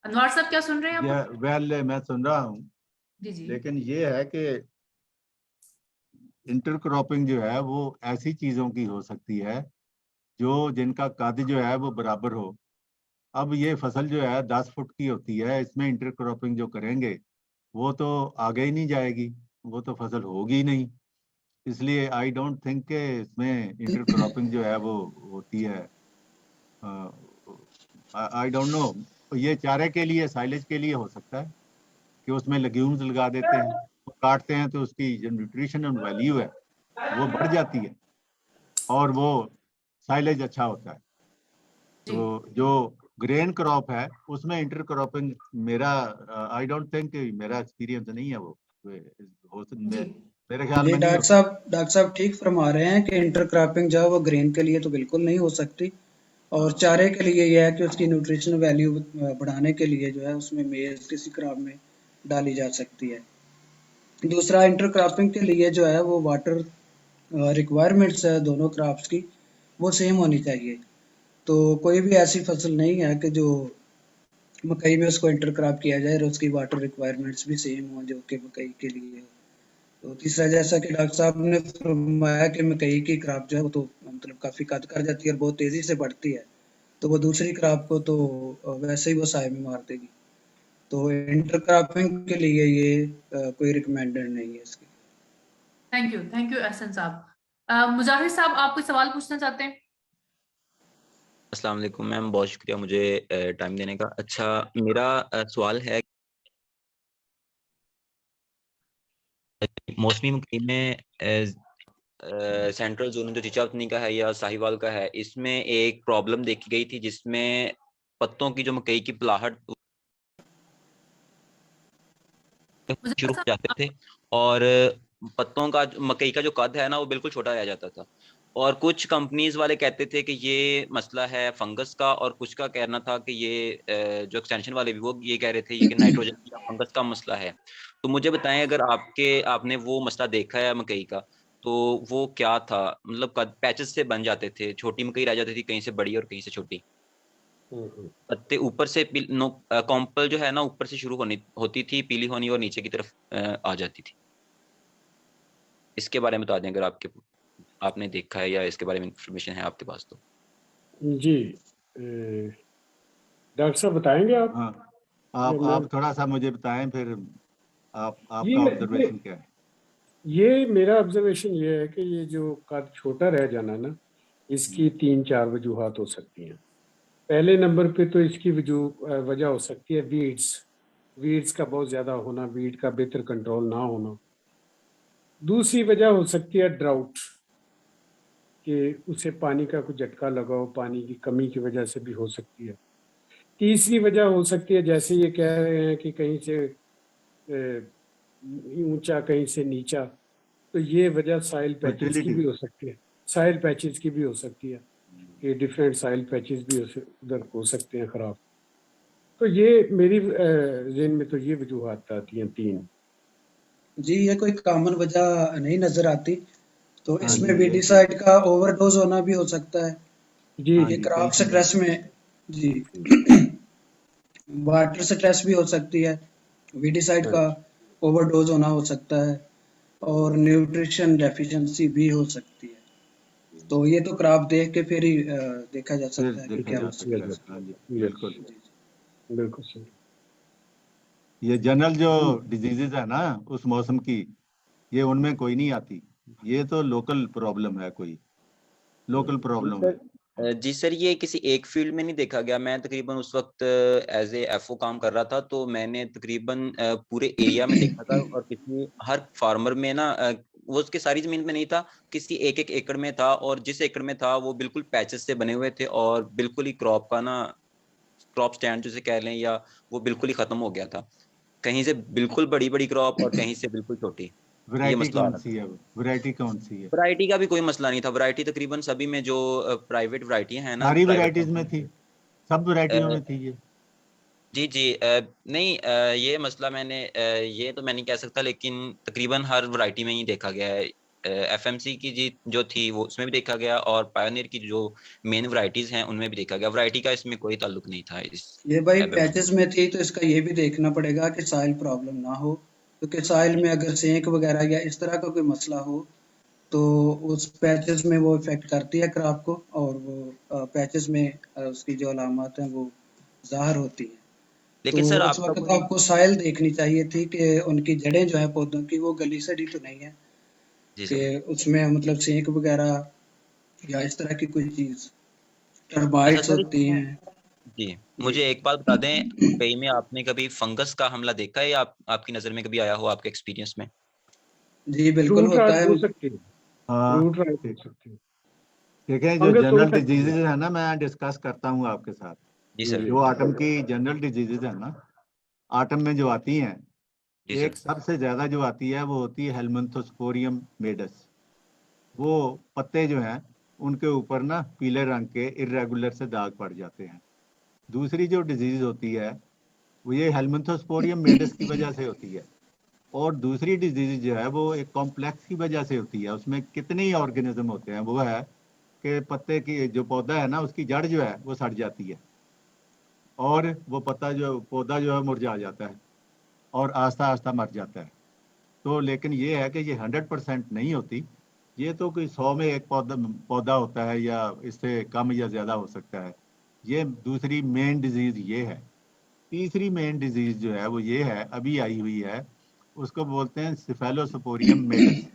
अनवर साहब क्या सुन रहे हैं आप? वेल मैं सुन रहा हूँ, जी जी। लेकिन ये है कि इंटरक्रॉपिंग जो है वो ऐसी चीजों की हो सकती है जो जिनका कद जो है वो बराबर हो। अब ये फसल जो है 10 फुट की होती है, इसमें इंटरक्रॉपिंग जो करेंगे वो तो आगे ही नहीं जाएगी, वो तो फसल होगी ही नहीं। इसलिए आई डोंट थिंक के इसमें इंटरक्रॉपिंग जो है वो होती है। आई डोंट नो, ये चारे के लिए, साइलेज के लिए हो सकता है कि उसमें लेग्यूम्स लगा देते हैं, तो काटते हैं तो उसकी जो न्यूट्रिशनल वैल्यू है वो बढ़ जाती है और वो साइलेज अच्छा होता है। तो जो ग्रेन क्रॉप है उसमें इंटरक्रॉपिंग मेरा आई डोंट थिंक, मेरा एक्सपीरियंस नहीं है वो हो मेरे ख्याल में नहीं। डॉक्टर साहब ठीक फरमा रहे हैं कि इंटरक्रॉपिंग जो है वो ग्रेन के लिए तो बिल्कुल नहीं हो सकती, और चारे के लिए यह है कि उसकी न्यूट्रिशनल वैल्यू बढ़ाने के लिए जो है उसमें मेज किसी क्रॉप में डाली जा सकती है। दूसरा, इंटरक्रॉपिंग के लिए जो है वो वाटर रिक्वायरमेंट्स है दोनों क्रॉप्स की वो सेम होनी चाहिए। तो कोई भी ऐसी फसल नहीं है कि जो मकई में उसको इंटरक्रॉप किया जाए और उसकी वाटर रिक्वायरमेंट्स भी सेम हो जो कि मकई के लिए हो। तो तीसरा, जैसा कि डॉक्टर साहब ने फरमाया कि मकई की क्रॉप जो है वो तो मतलब काफ़ी कद कर जाती है और बहुत तेज़ी से बढ़ती है, तो वो दूसरी क्रॉप को तो वैसे ही वो साए में मार देगी। तो इंटरक्रॉपिंग के लिए ये कोई रिकमेंडेड नहीं है इसकी। थैंक यू एहसन साहब। मुजाहिद साहब, आप कोई सवाल पूछना चाहते हैं? अस्सलाम वालेकुम मैम, बहुत शुक्रिया मुझे टाइम देने का। अच्छा, मेरा सवाल है, मौसमी मकई में सेंट्रल जोन जो चिचावतनी का है या साहिवाल का है, इसमें एक प्रॉब्लम देखी गई थी जिसमें पत्तों की जो मकई की पलाहट शुरू हो जाते थे और पत्तों का मकई का जो कद है ना वो बिल्कुल छोटा रह जाता था। और कुछ कंपनीज वाले कहते थे कि ये मसला है फंगस का, और कुछ का कहना था कि ये जो एक्सटेंशन वाले भी वो ये कह रहे थे ये कि नाइट्रोजन या फंगस का मसला है। तो मुझे बताएं, अगर आपने वो मसला देखा है मकई का तो वो क्या था? मतलब पैचेस से बन जाते थे, छोटी मकई रह जाती थी, कहीं से बड़ी और कहीं से छोटी। पत्ते ऊपर से कॉम्पल जो है ना ऊपर से शुरू होती थी पीली होनी और नीचे की तरफ आ जाती थी। इसके बारे में बता दें अगर आपने देखा है या इसके बारे में इंफॉर्मेशन है आपके पास तो। जी डॉक्टर साहब बताएंगे आप? हाँ, आप थोड़ा सा मुझे बताएं फिर आपका ऑब्जर्वेशन क्या है? ये मेरा ऑब्जर्वेशन ये है कि ये जो कद छोटा रह जाना ना, इसकी 3-4 वजूहात हो सकती हैं। पहले नंबर पे तो इसकी वजह हो सकती है वीड्स का बहुत ज़्यादा होना, वीड का बेहतर कंट्रोल ना होना। दूसरी वजह हो सकती है ड्राउट, कि उसे पानी का कुछ झटका लगाओ, पानी की कमी की वजह से भी हो सकती है। तीसरी वजह हो सकती है, जैसे ये कह रहे हैं कि कहीं से ऊंचा कहीं से नीचा, तो ये वजह साइल पैचेस की भी हो सकती है, साइल पैचेस की भी हो सकती है कि डिफरेंट साइल पैचेस भी उधर हो सकते हैं खराब। तो ये मेरी ज़हन में तो ये वजूहात आती हैं 3। जी, ये कोई कॉमन वजह नहीं नजर आती। तो इसमें वीडिसाइड का ओवरडोज होना भी हो सकता है जी। ये क्रॉप स्ट्रेस में जी वाटर स्ट्रेस भी हो सकती है, वीडिसाइड का ओवरडोज होना हो सकता है। और न्यूट्रिशन डेफिशिएंसी भी हो सकती है। तो ये तो क्रॉप देख के फिर ही देखा जा फिर सकता है कि देखा क्या जा मसला सकता है। है। हाँ जी, बिल्कुल। जी, जी। बिल्कुल सही। ये जनरल जो डिजीजेज है ना उस मौसम की, ये उनमें कोई नहीं आती। ये तो लोकल प्रॉब्लम है, कोई लोकल प्रॉब्लम है। जी सर, ये किसी एक फील्ड में नहीं देखा गया। मैं तकरीबन उस वक्त एज ए एफओ काम कर रहा था, तो मैंने तकरीबन पूरे एरिया में देखा था, और किसी हर फार्मर में ना वो उसके सारी जमीन में नहीं था, किसी एक एक एकड़ में था, और जिस एकड़ में था वो बिल्कुल पैचेस से बने हुए थे, और बिल्कुल ही क्रॉप का ना क्रॉप स्टैंड जिसे कह लें, या वो बिल्कुल ही खत्म हो गया था। कहीं से बिल्कुल बड़ी बड़ी क्रॉप और कहीं से बिल्कुल छोटी। ये वैरायटी मसला आ कौन रहा सी था। है? वैरायटी कौन सी है? वैरायटी का भी कोई मसला नहीं था। वैरायटी तकरीबन सभी में जो प्राइवेट वैरायटी है ना, सारी प्राइवेट वैरायटीज में थी, सब वैरायटियों में थी ये। जी जी, नहीं, ये मसला ये तो मैं नहीं कह सकता, लेकिन तकरीबन हर वैरायटी में ही देखा गया है। एफएमसी की जी जो थी वो उसमें भी देखा गया, और पायोनियर की जो मेन वैरायटीज हैं उनमें भी देखा गया। वैरायटी का इसमें कोई ताल्लुक नहीं था इस ये भाई एबेमा। पैचेस में थी, तो इसका ये भी देखना पड़ेगा कि सॉइल प्रॉब्लम ना हो, क्योंकि सॉइल में अगर सेंक वगैरह या इस तरह का कोई मसला हो तो उस पैचेस में वो इफेक्ट करती है क्रॉप को, और वो पैचेस में उसकी जो अलामत हैं वो ज़ाहिर होती हैं। लेकिन तो सर उस आपका वक्त कोई आपको सॉइल देखनी चाहिए थी कि उनकी जड़ें जो है पौधों की वो गली सड़ी तो नहीं है, जी कि सर, उसमें मतलब सेंक वगैरह या इस तरह की कोई चीज़, अच्छा टर्माइट्स सर, होती हैं। जी जी मुझे एक बात बता दें, मकई में आपने कभी फंगस का हमला देखा है, या आपकी नजर में कभी आया हो आपके एक्सपीरियंस में? जी बिल्कुल रूट होता रॉट है। हो सकती है, हाँ रूट रॉट हो ठीक सकती है, ठीक है। जो फंगस हो जनरल सकती डिजीजेज है। है ना, मैं डिस्कस करता हूँ आपके साथ। जी सर। जो आटम की जनरल डिजीजेज है ना, आटम में जो आती हैं, जी एक सर। सबसे ज्यादा जो आती है वो होती है हेलमिंथोस्पोरियम मेडस। वो पत्ते जो हैं उनके ऊपर ना पीले रंग के इर्रेगुलर से दाग पड़ जाते हैं। दूसरी जो डिजीज होती है वो ये हेलमिंथोस्पोरियम मेडस की वजह से होती है। और दूसरी डिजीज जो है वो एक कॉम्प्लेक्स की वजह से होती है। उसमें कितने ही ऑर्गेनिज्म होते हैं, वो है कि पत्ते की जो पौधा है ना उसकी जड़ जो है वो सड़ जाती है, और वो पौधा जो है मुरझा जाता है और आस्ता आस्ता मर जाता है। तो लेकिन ये है कि ये 100% नहीं होती। ये तो कोई 100 में एक पौधा पौधा होता है, या इससे कम या ज्यादा हो सकता है। ये दूसरी मेन डिजीज ये है। तीसरी मेन डिजीज जो है वो ये है, अभी आई हुई है, उसको बोलते हैं सिफेलोस्पोरियम मेडस।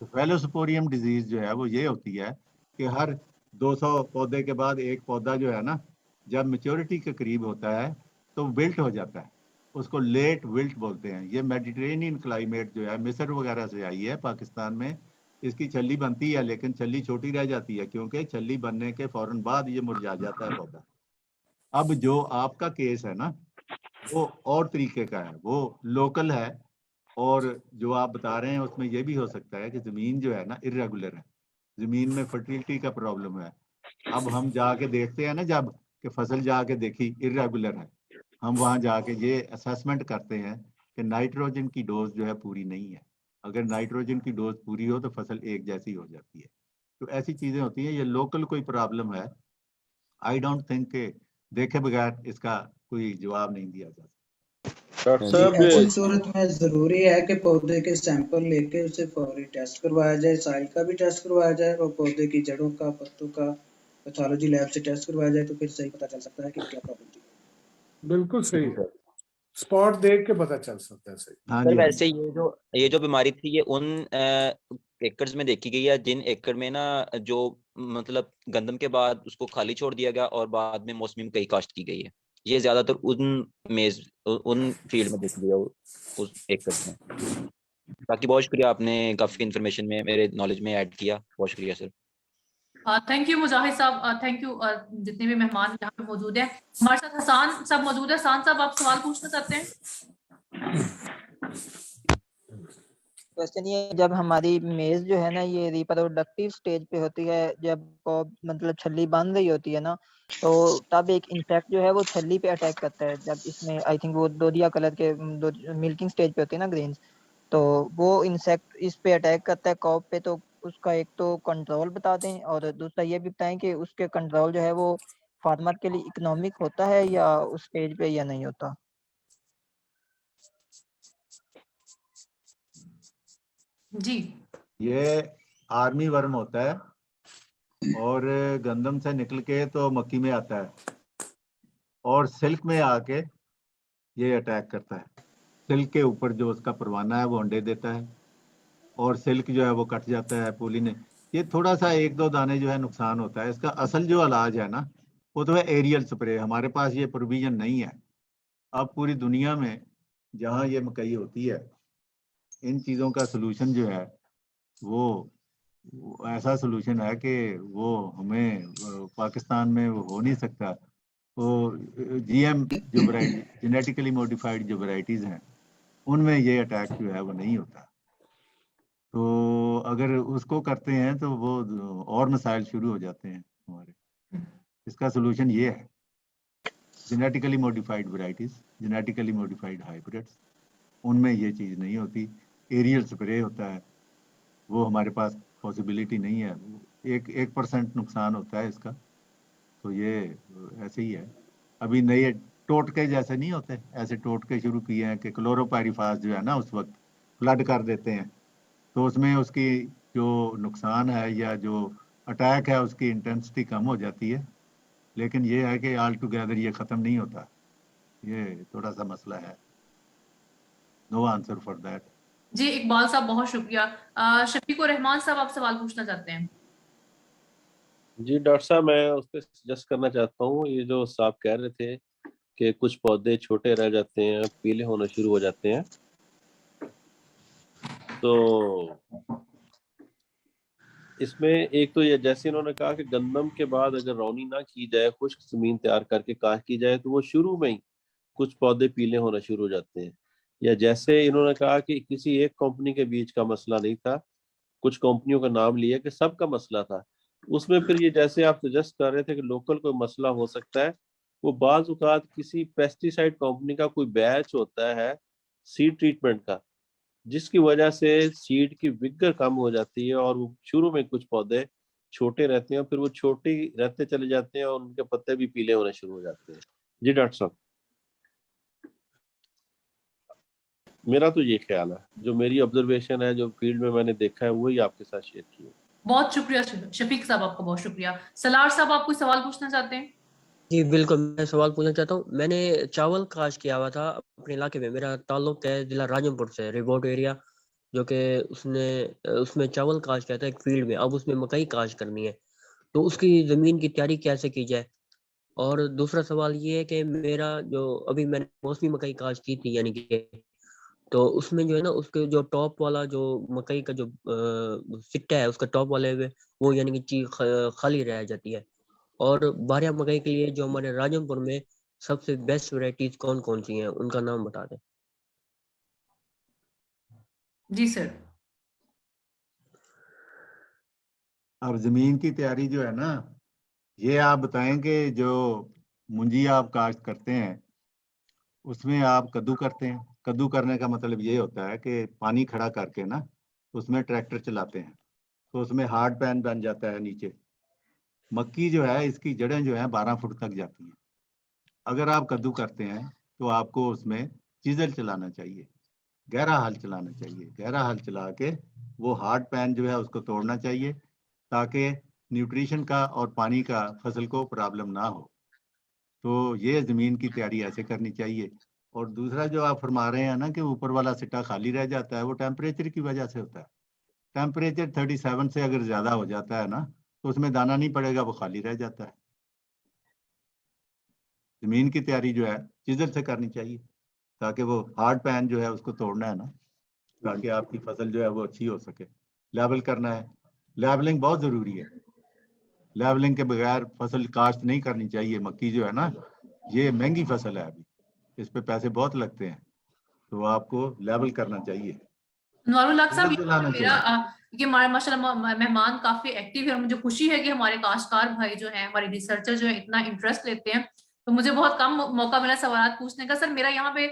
सिफेलोस्पोरियम डिजीज जो है वो ये होती है कि हर 200 पौधे के बाद एक पौधा जो है ना, जब मेच्योरिटी के करीब होता है तो विल्ट हो जाता है। उसको लेट विल्ट बोलते हैं। ये मेडिटेरेनियन क्लाइमेट जो है मिस्र वगैरह से आई है पाकिस्तान में। इसकी छल्ली बनती है, लेकिन छल्ली छोटी रह जाती है, क्योंकि छल्ली बनने के फौरन बाद ये मुरझा जाता है पौधा। अब जो आपका केस है ना, वो और तरीके का है, वो लोकल है। और जो आप बता रहे हैं उसमें ये भी हो सकता है कि जमीन जो है ना इरेगुलर है, जमीन में फर्टिलिटी का प्रॉब्लम है। अब हम जाके देखते हैं ना, जब कि फसल जाके देखी इरेगुलर है, हम वहां जाके ये असेसमेंट करते हैं कि नाइट्रोजन की डोज जो है पूरी नहीं है। अगर नाइट्रोजन की डोज पूरी हो तो फसल एक जैसी हो जाती है। तो ऐसी चीजें होती हैं, ये लोकल कोई प्रॉब्लम है। आई डोंट थिंक के देखे बगैर इसका कोई जवाब नहीं दिया जा सकता। डॉक्टर जी साहब ऐसी सूरत में ज़रूरी है कि पौधे के सैंपल लेके उसे फौरी टेस्ट करवाया जाए, सॉइल का भी टेस्ट करवाया जाए और पौधे की जड़ों का, पत्तों का पैथोलॉजी लैब से टेस्ट करवाया जाए, तो फिर सही पता चल सकता है कि क्या प्रॉब्लम थी। बिल्कुल सही जी है, सर। स्पॉट देख के पता चल सकता है। सही। हाँ सर जी, हाँ वैसे जी। ये जो बीमारी थी, ये उन एकर्स में देखी गई है जिन एकड़ में ना जो मतलब गंदम के बाद उसको खाली छोड़ दिया गया और बाद में मौसमी मकई काश्त की गई है। ये ज्यादातर उन फील्ड में देखी गई है, उस एकड़ में। बाकी बहुत शुक्रिया, आपने काफी इन्फॉर्मेशन में मेरे नॉलेज में ऐड किया। बहुत शुक्रिया सर। थैंक यू मुजाहिद साहब, थैंक यू जितने भी मेहमान यहाँ पे मौजूद हैं। हमारे साथ हसान साहब मौजूद है। हसान साहब, आप सवाल पूछना चाहते हैं? क्वेश्चन ये है, जब हमारी मेज जो है ना ये रिप्रोडक्टिव स्टेज पे होती है, जब वो मतलब छल्ली बन रही होती है ना, तो तब एक इंसेक्ट जो है वो छल्ली पे अटैक करता है। जब इसमें आई थिंक वो दोदिया कलर के मिल्किंग स्टेज पे होती है ना, ग्रेन्स, तो वो इंसेक्ट इस पे अटैक करता है कॉप पे। तो उसका एक तो कंट्रोल बता दें, और दूसरा ये भी बताएं कि उसके कंट्रोल जो है वो फार्मर के लिए इकोनॉमिक होता है या उस स्टेज पे या नहीं होता। जी ये आर्मी वर्म होता है और गंदम से निकल के तो मक्की में आता है और सिल्क में आके ये अटैक करता है। सिल्क के ऊपर जो उसका परवाना है वो अंडे देता है और सिल्क जो है वो कट जाता है पोलिने। ये थोड़ा सा एक दो दाने जो है नुकसान होता है। इसका असल जो इलाज है ना वो तो है एरियल स्प्रे। हमारे पास ये प्रोविजन नहीं है। अब पूरी दुनिया में जहाँ ये मकई होती है इन चीज़ों का सोल्यूशन जो है वो ऐसा सोल्यूशन है कि वो हमें पाकिस्तान में वो हो नहीं सकता। वो जीएम जो वैरायटी जेनेटिकली मॉडिफाइड जो वैरायटीज़ हैं उनमें ये अटैक जो है वो नहीं होता। तो अगर उसको करते हैं तो वो और मसाइल शुरू हो जाते हैं हमारे। इसका सोल्यूशन ये है genetically modified varieties, genetically modified hybrids, उनमें ये चीज़ नहीं होती। एरियल स्प्रे होता है वो हमारे पास पॉसिबिलिटी नहीं है। 1% नुकसान होता है इसका। तो ये ऐसे ही है। अभी नए टोटके जैसे नहीं होते, ऐसे टोटके शुरू किए हैं कि क्लोरोपायरिफास जो है ना उस वक्त फ्लड कर देते हैं तो उसमें उसकी जो नुकसान है या जो अटैक है उसकी इंटेंसिटी कम हो जाती है। लेकिन ये है कि ऑल टुगेदर ये ख़त्म नहीं होता। ये थोड़ा सा मसला है। No answer for that. जी इकबाल साहब बहुत शुक्रिया। शफीकुर रहमान साहब आप सवाल पूछना चाहते हैं? जी डॉक्टर साहब, मैं उस पर सजेस्ट करना चाहता हूँ। ये जो साहब कह रहे थे कि कुछ पौधे छोटे रह जाते हैं, पीले होना शुरू हो जाते हैं, तो इसमें एक तो ये जैसे इन्होंने कहा कि गंदम के बाद अगर रौनी ना की जाए, खुश्क जमीन तैयार करके काश की जाए तो वो शुरू में ही कुछ पौधे पीले होना शुरू हो जाते हैं। या जैसे इन्होंने कहा कि किसी एक कंपनी के बीज का मसला नहीं था, कुछ कंपनियों का नाम लिया कि सबका मसला था। उसमें फिर ये जैसे आप सजेस्ट कर रहे थे कि लोकल कोई मसला हो सकता है, वो बाज औकात किसी पेस्टिसाइड कंपनी का कोई बैच होता है सीड ट्रीटमेंट का, जिसकी वजह से सीड की विगर कम हो जाती है और वो शुरू में कुछ पौधे छोटे रहते हैं, फिर वो छोटे रहते चले जाते हैं और उनके पत्ते भी पीले होने शुरू हो जाते हैं। जी डॉक्टर साहब, मेरा तो ये ख्याल है, जो मेरी ऑब्जर्वेशन है, जो फील्ड में मैंने देखा है, वही आपके साथ शेयर किया। बहुत शुक्रिया शफीक साहब, आपका बहुत शुक्रिया। सलार साहब आप कोई सवाल पूछना चाहते हैं? जी बिल्कुल, मैं सवाल पूछना चाहता हूँ। मैंने चावल काश किया हुआ था अपने इलाके में। मेरा ताल्लुक है जिला राजमपुर से, रिवोट एरिया, जो कि उसमें चावल काश किया था एक फील्ड में। अब उसमें मकई काश करनी है, तो उसकी ज़मीन की तैयारी कैसे की जाए? और दूसरा सवाल ये है कि मेरा जो अभी मैंने मौसमी मकई काश की थी, यानी कि तो उसमें जो है ना, उसके जो टॉप वाला जो मकई का जो सिट्टा है, उसका टॉप वाले में वो यानी कि चीज खाली रह जाती है। और बारह मकई के लिए जो हमारे राजमपुर में सबसे बेस्ट वैरायटीज कौन कौन सी हैं, उनका नाम बता दें। जी सर। अब जमीन की तैयारी जो है ना, ये आप बताएं कि जो मुंजी आप काश्त करते हैं उसमें आप कद्दू करते हैं। कद्दू करने का मतलब ये होता है कि पानी खड़ा करके ना उसमें ट्रैक्टर चलाते हैं तो उसमें हार्ड पैन बन जाता है नीचे। मक्की जो है इसकी जड़ें जो है 12 फुट तक जाती हैं। अगर आप कद्दू करते हैं तो आपको उसमें चीजल चलाना चाहिए, गहरा हल चलाना चाहिए। गहरा हल चला के वो हार्ड पैन जो है उसको तोड़ना चाहिए ताकि न्यूट्रिशन का और पानी का फसल को प्रॉब्लम ना हो। तो ये ज़मीन की तैयारी ऐसे करनी चाहिए। और दूसरा जो आप फरमा रहे हैं ना कि ऊपर वाला सिट्टा खाली रह जाता है, वो टेम्परेचर की वजह से होता है। टेम्परेचर 37 से अगर ज़्यादा हो जाता है ना तो उसमें दाना नहीं पड़ेगा, वो खाली रह जाता है। ज़मीन की तैयारी जो है चिजल से करनी चाहिए ताकि वो हार्ड पैन जो है उसको तोड़ना है ना, ताकि आपकी फसल जो है वो अच्छी हो सके। लेवल करना है, लेवलिंग बहुत ज़रूरी है। लेवलिंग के बगैर फसल काश्त नहीं करनी चाहिए। मक्की जो है ना ये महंगी फसल है, अभी इस पे पैसे बहुत लगते हैं, तो आपको लेवल करना चाहिए। नवारुल हक साहब, चिजल चलाना मेरा चाहिए। ये माशाल्लाह मेहमान काफी एक्टिव है और मुझे खुशी है कि हमारे काश्तकार भाई जो हैं, हमारे रिसर्चर जो है इतना इंटरेस्ट लेते हैं। तो मुझे बहुत कम मौका मिला सवाल पूछने का। सर मेरा यहाँ पे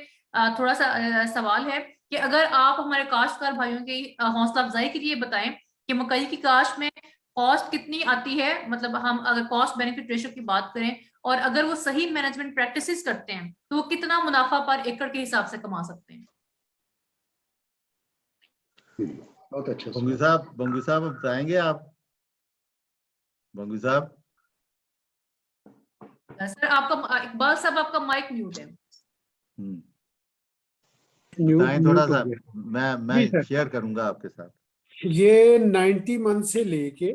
थोड़ा सा सवाल है कि अगर आप हमारे काश्तकार भाइयों की हौसला अफजाई के लिए बताएं कि मकई की काश्त में कॉस्ट कितनी आती है, मतलब हम अगर कॉस्ट बेनिफिट रेशियो की बात करें और अगर वो सही मैनेजमेंट प्रैक्टिसेस करते हैं तो वो कितना मुनाफा पर एकड़ के हिसाब से कमा सकते हैं? बहुत अच्छा बंगू साहब अब बताएंगे आप? बंगू साहब सर आपका इकबाल साहब आपका माइक म्यूट है। बताएं थोड़ा सा, जी मैं सर। शेयर करूंगा आपके साथ। ये 90 मंथ से लेके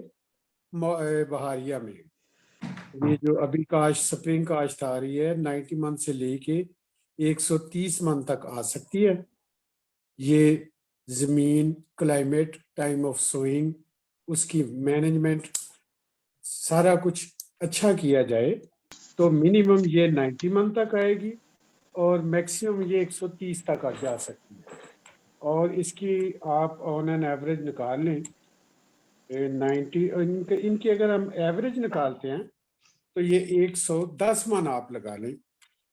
बहारिया में, ये जो अभी काश स्प्रिंग काश्त आ रही है 90 मंथ से लेके 130 मंथ तक आ सकती है। ये जमीन, क्लाइमेट, टाइम ऑफ सोइंग, उसकी मैनेजमेंट, सारा कुछ अच्छा किया जाए तो मिनिमम ये 90 मंथ तक आएगी और मैक्सिमम ये 130 तक आ जा सकती है। और इसकी आप ऑन एन एवरेज निकाल लें 90, इनकी अगर हम एवरेज निकालते हैं तो ये 110 मन आप लगा लें।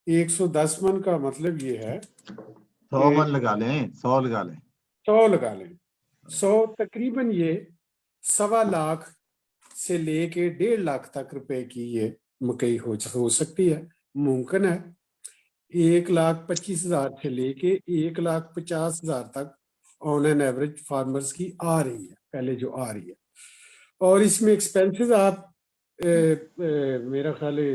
110 मन का मतलब ये है 100 मन लगा लें, 100 लगा लें, 100 लगा लें। 100 तकरीबन ये 1.25 लाख से लेके 1.5 लाख तक रुपए की ये मकई हो सकती है, मुमकिन है। 1,25,000 से लेके 1,50,000 तक ऑन एन एवरेज फार्मर्स की आ रही है, पहले जो आ रही है। और इसमें एक्सपेंसेस आप मेरा ख्याल है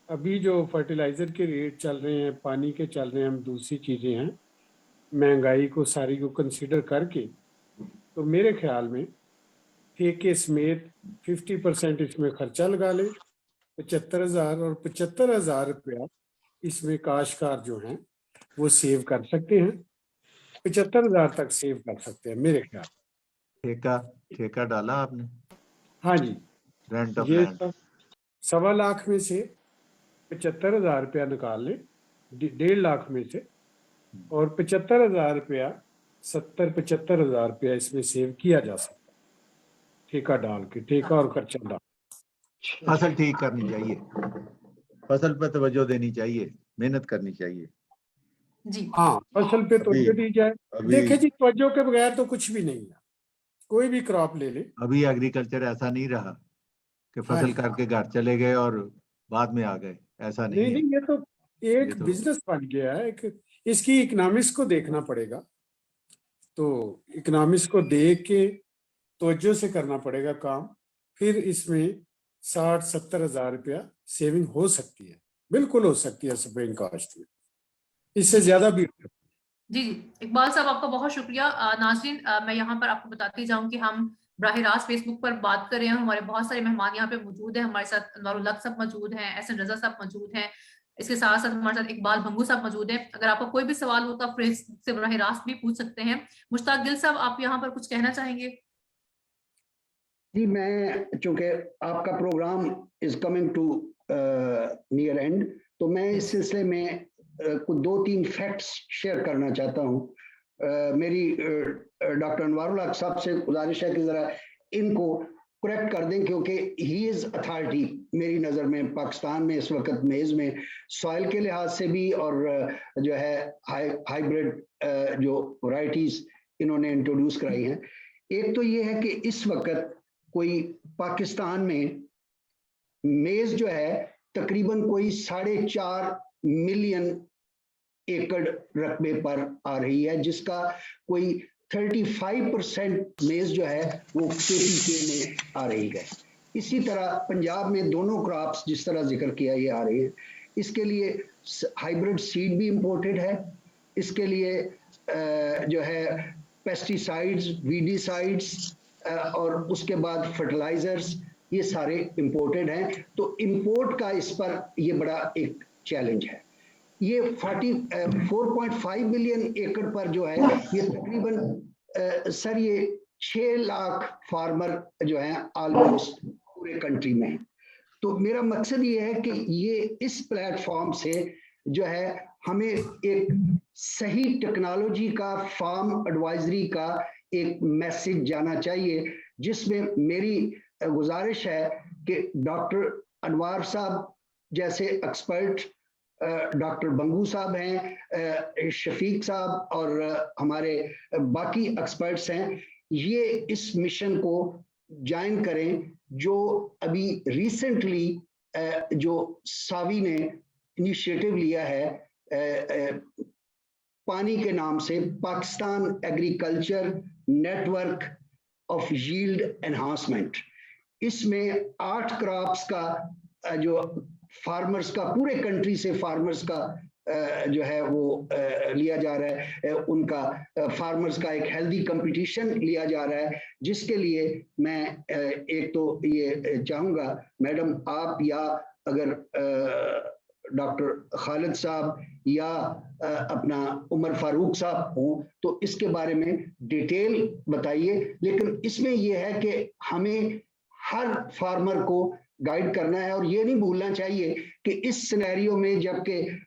अभी जो फर्टिलाइजर के रेट चल रहे हैं, पानी के चल रहे हैं, हम दूसरी चीजें हैं, महंगाई को सारी को कंसीडर करके तो मेरे ख्याल में ठेके समेत 50% इसमें खर्चा लगा ले 75,000, और 75,000 रुपया इसमें काश्तकार जो हैं वो सेव कर सकते हैं। 75,000 तक सेव कर सकते हैं मेरे ख्याल। ठेका डाला आपने? हाँ जी, रेंट ऑफ ये लैंड 1.25 लाख में से 75,000 रुपया निकाल ले 1.5 लाख में से, और 75,000 रुपया 75,000 रुपया इसमें सेव किया जा सकता है ठेका डाल के, ठेका और खर्चा डाल। फसल ठीक करनी चाहिए, फसल पे तवज्जो देनी चाहिए, मेहनत करनी चाहिए जी। हाँ, फसल पे तवज्जो दी जाए। देखिए जी, तवज्जो के बगैर तो कुछ भी नहीं है, कोई भी क्रॉप ले ले। अभी एग्रीकल्चर ऐसा नहीं रहा कि फसल करके घर चले गए और बाद में आ गए, ऐसा नहीं है। नहीं, ये तो एक बिजनेस बन गया है। एक इसकी इकोनॉमिक्स को देखना पड़ेगा, तो इकोनॉमिक्स को देख के तवज्जो से करना पड़ेगा काम, फिर इसमें 60-70 हजार रुपया सेविंग हो सकती है, बिल्कुल हो सकती है स्प्रिंग काश्त में, इससे ज्यादा भी। जी इकबाल साहब आपका बहुत शुक्रिया। नाज़रीन, मैं यहाँ पर आपको बताती जाऊँ कि हम बराह रास्त फेसबुक पर बात कर रहे हैं। हमारे बहुत सारे मेहमान यहाँ पे मौजूद हैं। हमारे साथ अनवारुल हक साहब मौजूद हैं, एहसन रजा साहब मौजूद हैं, इसके साथ साथ हमारे साथ इकबाल भंगू साहब मौजूद हैं। अगर आपका कोई भी सवाल हो तो आप फेसबुक से बराह रास्त भी पूछ सकते हैं। मुश्ताक गिल साहब, आप यहाँ पर कुछ कहना चाहेंगे? जी, मैं चूंकि आपका programme is coming to near end, तो मैं इस सिलसिले में कुछ 2-3 फैक्ट्स शेयर करना चाहता हूँ। मेरी डॉक्टर अनवारुल हक साहब से गुजारिश है कि जरा इनको करेक्ट कर दें, क्योंकि ही इज अथॉरिटी मेरी नज़र में पाकिस्तान में इस वक्त मेज़ में, सॉइल के लिहाज से भी और जो है हाइब्रिड जो वैरायटीज इन्होंने इंट्रोड्यूस कराई हैं। एक तो ये है कि इस वक्त कोई पाकिस्तान में मेज जो है तकरीबन कोई 4.5 मिलियन एकड़ रकबे पर आ रही है, जिसका कोई 35% मेज जो है वो KPK में आ रही है। इसी तरह पंजाब में दोनों क्रॉप्स जिस तरह जिक्र किया ये आ रही है। इसके लिए हाइब्रिड सीड भी इंपोर्टेड है, इसके लिए जो है पेस्टिसाइड्स, वीडीसाइड्स और उसके बाद फर्टिलाइजर्स, ये सारे इंपोर्टेड हैं। तो इंपोर्ट का इस पर ये बड़ा एक चैलेंज है। ये 4.5 मिलियन एकड़ पर जो है ये तकरीबन सर ये 6 लाख फार्मर जो हैं ऑलमोस्ट पूरे कंट्री में हैं। तो मेरा मकसद ये है कि ये इस प्लेटफॉर्म से जो है हमें एक सही टेक्नोलॉजी का, फार्म एडवाइजरी का एक मैसेज जाना चाहिए, जिसमें मेरी गुजारिश है कि डॉक्टर अनवार साहब जैसे एक्सपर्ट, डॉक्टर बंगू साहब हैं, शफीक साहब और हमारे बाकी एक्सपर्ट्स हैं, ये इस मिशन को ज्वाइन करें जो अभी रिसेंटली जो सावी ने इनिशिएटिव लिया है पानी के नाम से, Pakistan agriculture network of yield enhancement. इसमें 8 क्रॉप्स का जो फार्मर्स का, पूरे कंट्री से फार्मर्स का जो है वो लिया जा रहा है, उनका फार्मर्स का एक हेल्दी कंपटीशन लिया जा रहा है, जिसके लिए मैं एक तो ये चाहूँगा मैडम आप या अगर डॉक्टर खालिद साहब या अपना उमर फारूक साहब हो तो इसके बारे में डिटेल बताइए। लेकिन इसमें यह है कि हमें हर फार्मर को गाइड करना है और ये नहीं भूलना चाहिए कि इस सिनेरियो में जबकि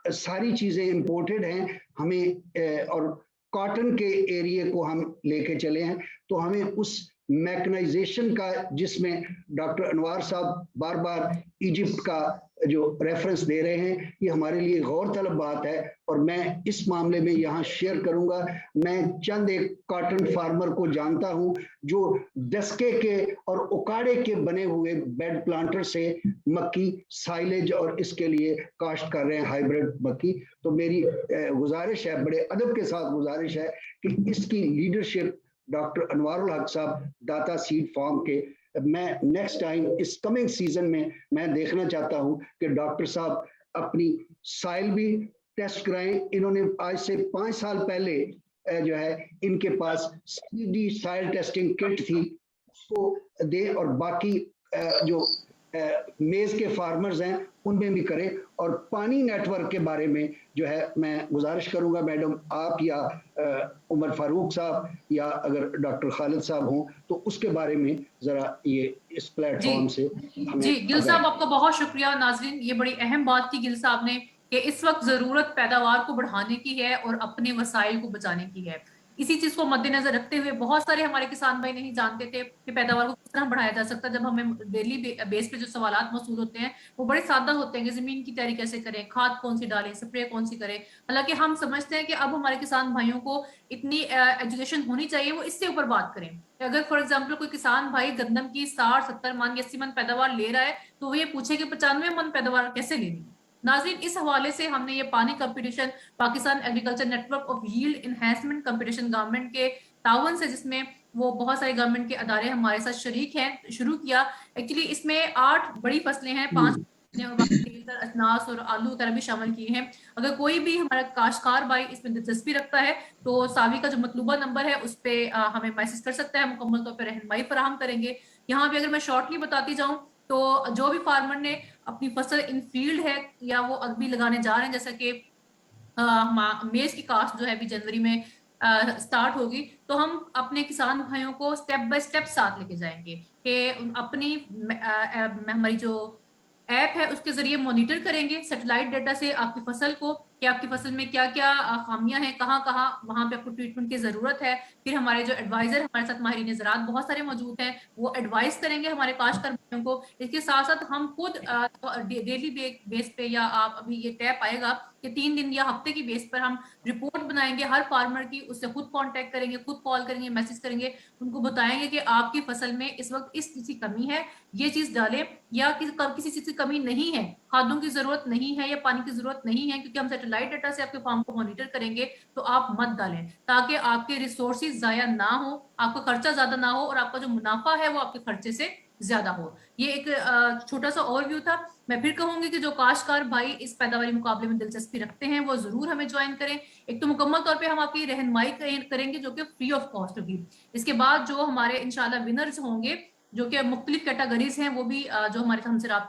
सारी चीजें इंपोर्टेड हैं, हमें और कॉटन के एरिया को हम लेके चले हैं, तो हमें उस मैकेनाइजेशन का, जिसमें डॉक्टर अनवार साहब बार बार इजिप्ट का जो रेफरेंस दे रहे हैं, ये हमारे लिए गौर तलब बात है और मैं इस मामले में यहाँ शेयर करूंगा। मैं चंद एक कॉटन फार्मर को जानता हूँ जो डस्के के और उकाड़े के बने हुए बेड प्लांटर से मक्की साइलेज और इसके लिए काश्त कर रहे हैं, हाइब्रिड मक्की। तो मेरी गुजारिश है, बड़े अदब के साथ गुजारिश है कि इसकी लीडरशिप डॉक्टर अनवारुल हक साहब दाता सीड फार्म के, मैं नेक्स्ट टाइम इस कमिंग सीजन में मैं देखना चाहता हूं कि डॉक्टर साहब अपनी साइल भी टेस्ट कराएं। इन्होंने आज से 5 साल पहले जो है इनके पास सीडी साइल टेस्टिंग किट थी, उसको दे और बाकी जो मेज के फार्मर्स हैं उनमें भी करें। और पानी नेटवर्क के बारे में जो है मैं गुजारिश करूंगा मैडम आप या उमर फारूक साहब या अगर डॉक्टर खालिद साहब हों तो उसके बारे में जरा ये इस प्लेटफॉर्म से जी गिल साहब आपका बहुत शुक्रिया। नाजरीन, ये बड़ी अहम बात की गिल साहब ने कि इस वक्त जरूरत पैदावार को बढ़ाने की है और अपने वसाइल को बचाने की है। इसी चीज को मद्देनजर रखते हुए बहुत सारे हमारे किसान भाई नहीं जानते थे कि पैदावार को किस तरह बढ़ाया जा सकता है। जब हमें डेली बेस पे जो सवालात मौसूल होते हैं वो बड़े सादा होते हैं कि जमीन की तैयारी कैसे करें, खाद कौन सी डालें, स्प्रे कौन सी करें। हालांकि हम समझते हैं कि अब हमारे किसान भाइयों को इतनी एजुकेशन होनी चाहिए, वो इससे ऊपर बात करें। अगर फॉर एग्जाम्पल कोई किसान भाई गंदम की 60-70 मन या 80 मन पैदावार ले रहा है तो वो ये पूछे कि 95 मन पैदावार कैसे लेनी है। नाज़रीन, इस हवाले से हमने ये पानी competition Pakistan agriculture network of yield enhancement competition government के तावन से, जिसमें वो बहुत सारे गवर्नमेंट के अदारे हमारे साथ शरीक हैं, शुरू किया। एक्चुअली इसमें 8 बड़ी फसलें हैं, 5 अनाज और आलू वगैरह भी शामिल किए हैं। अगर कोई भी हमारा काश्तकार भाई इसमें दिलचस्पी रखता है तो सावी का जो मतलूबा नंबर है उस पर हमें मैसेज कर सकता है, मुकम्मल तौर पर रहनुमाई फराहम करेंगे। यहाँ भी अगर मैं शॉर्टली बताती जाऊँ तो जो भी फार्मर ने अपनी फसल इन फील्ड है या वो अभी लगाने जा रहे हैं, जैसा कि मेज की कास्ट जो है अभी जनवरी में स्टार्ट होगी, तो हम अपने किसान भाइयों को स्टेप बाय स्टेप साथ लेके जाएंगे कि अपनी हमारी जो ऐप है उसके जरिए मॉनिटर करेंगे सैटेलाइट डाटा से आपकी फसल को कि आपकी फसल में क्या क्या खामियां हैं, कहाँ कहाँ वहां पे आपको ट्रीटमेंट की जरूरत है। फिर हमारे जो एडवाइजर हमारे साथ माहिरीन ज़राअत बहुत सारे मौजूद हैं, वो एडवाइस करेंगे हमारे काश्तकार भाइयों को। इसके साथ साथ हम खुद डेली बेस पे या आप अभी ये टैप आएगा कि 3 दिन या हफ्ते की बेस पर हम रिपोर्ट बनाएंगे हर फार्मर की, उससे खुद कांटेक्ट करेंगे, खुद कॉल करेंगे, मैसेज करेंगे, उनको बताएंगे कि आपकी फसल में इस वक्त इस चीज की कमी है, ये चीज डालें, या किसी चीज की कमी नहीं है, खादों की जरूरत नहीं है या पानी की जरूरत नहीं है, क्योंकि हम सैटेलाइट डाटा से आपके फार्म को मॉनिटर करेंगे, तो आप मत डालें ताकि आपके रिसोर्सेज जाया ना हो, आपका खर्चा ज्यादा ना हो और आपका जो मुनाफा है वो आपके खर्चे से ज्यादा हो। ये एक छोटा सा ओवरव्यू था। मैं फिर कहूंगी कि जो काश्तकार भाई इस पैदावारी मुकाबले में दिलचस्पी रखते हैं वो जरूर हमें ज्वाइन करें। एक तो मुकम्मल तौर पे हम आपकी रहनुमाई करेंगे जो कि फ्री ऑफ कॉस्ट होगी। इसके बाद जो हमारे इंशाल्लाह विनर्स होंगे जो कि मुख्तलिफ कैटेगरीज हैं वो भी जो हमारे हमसे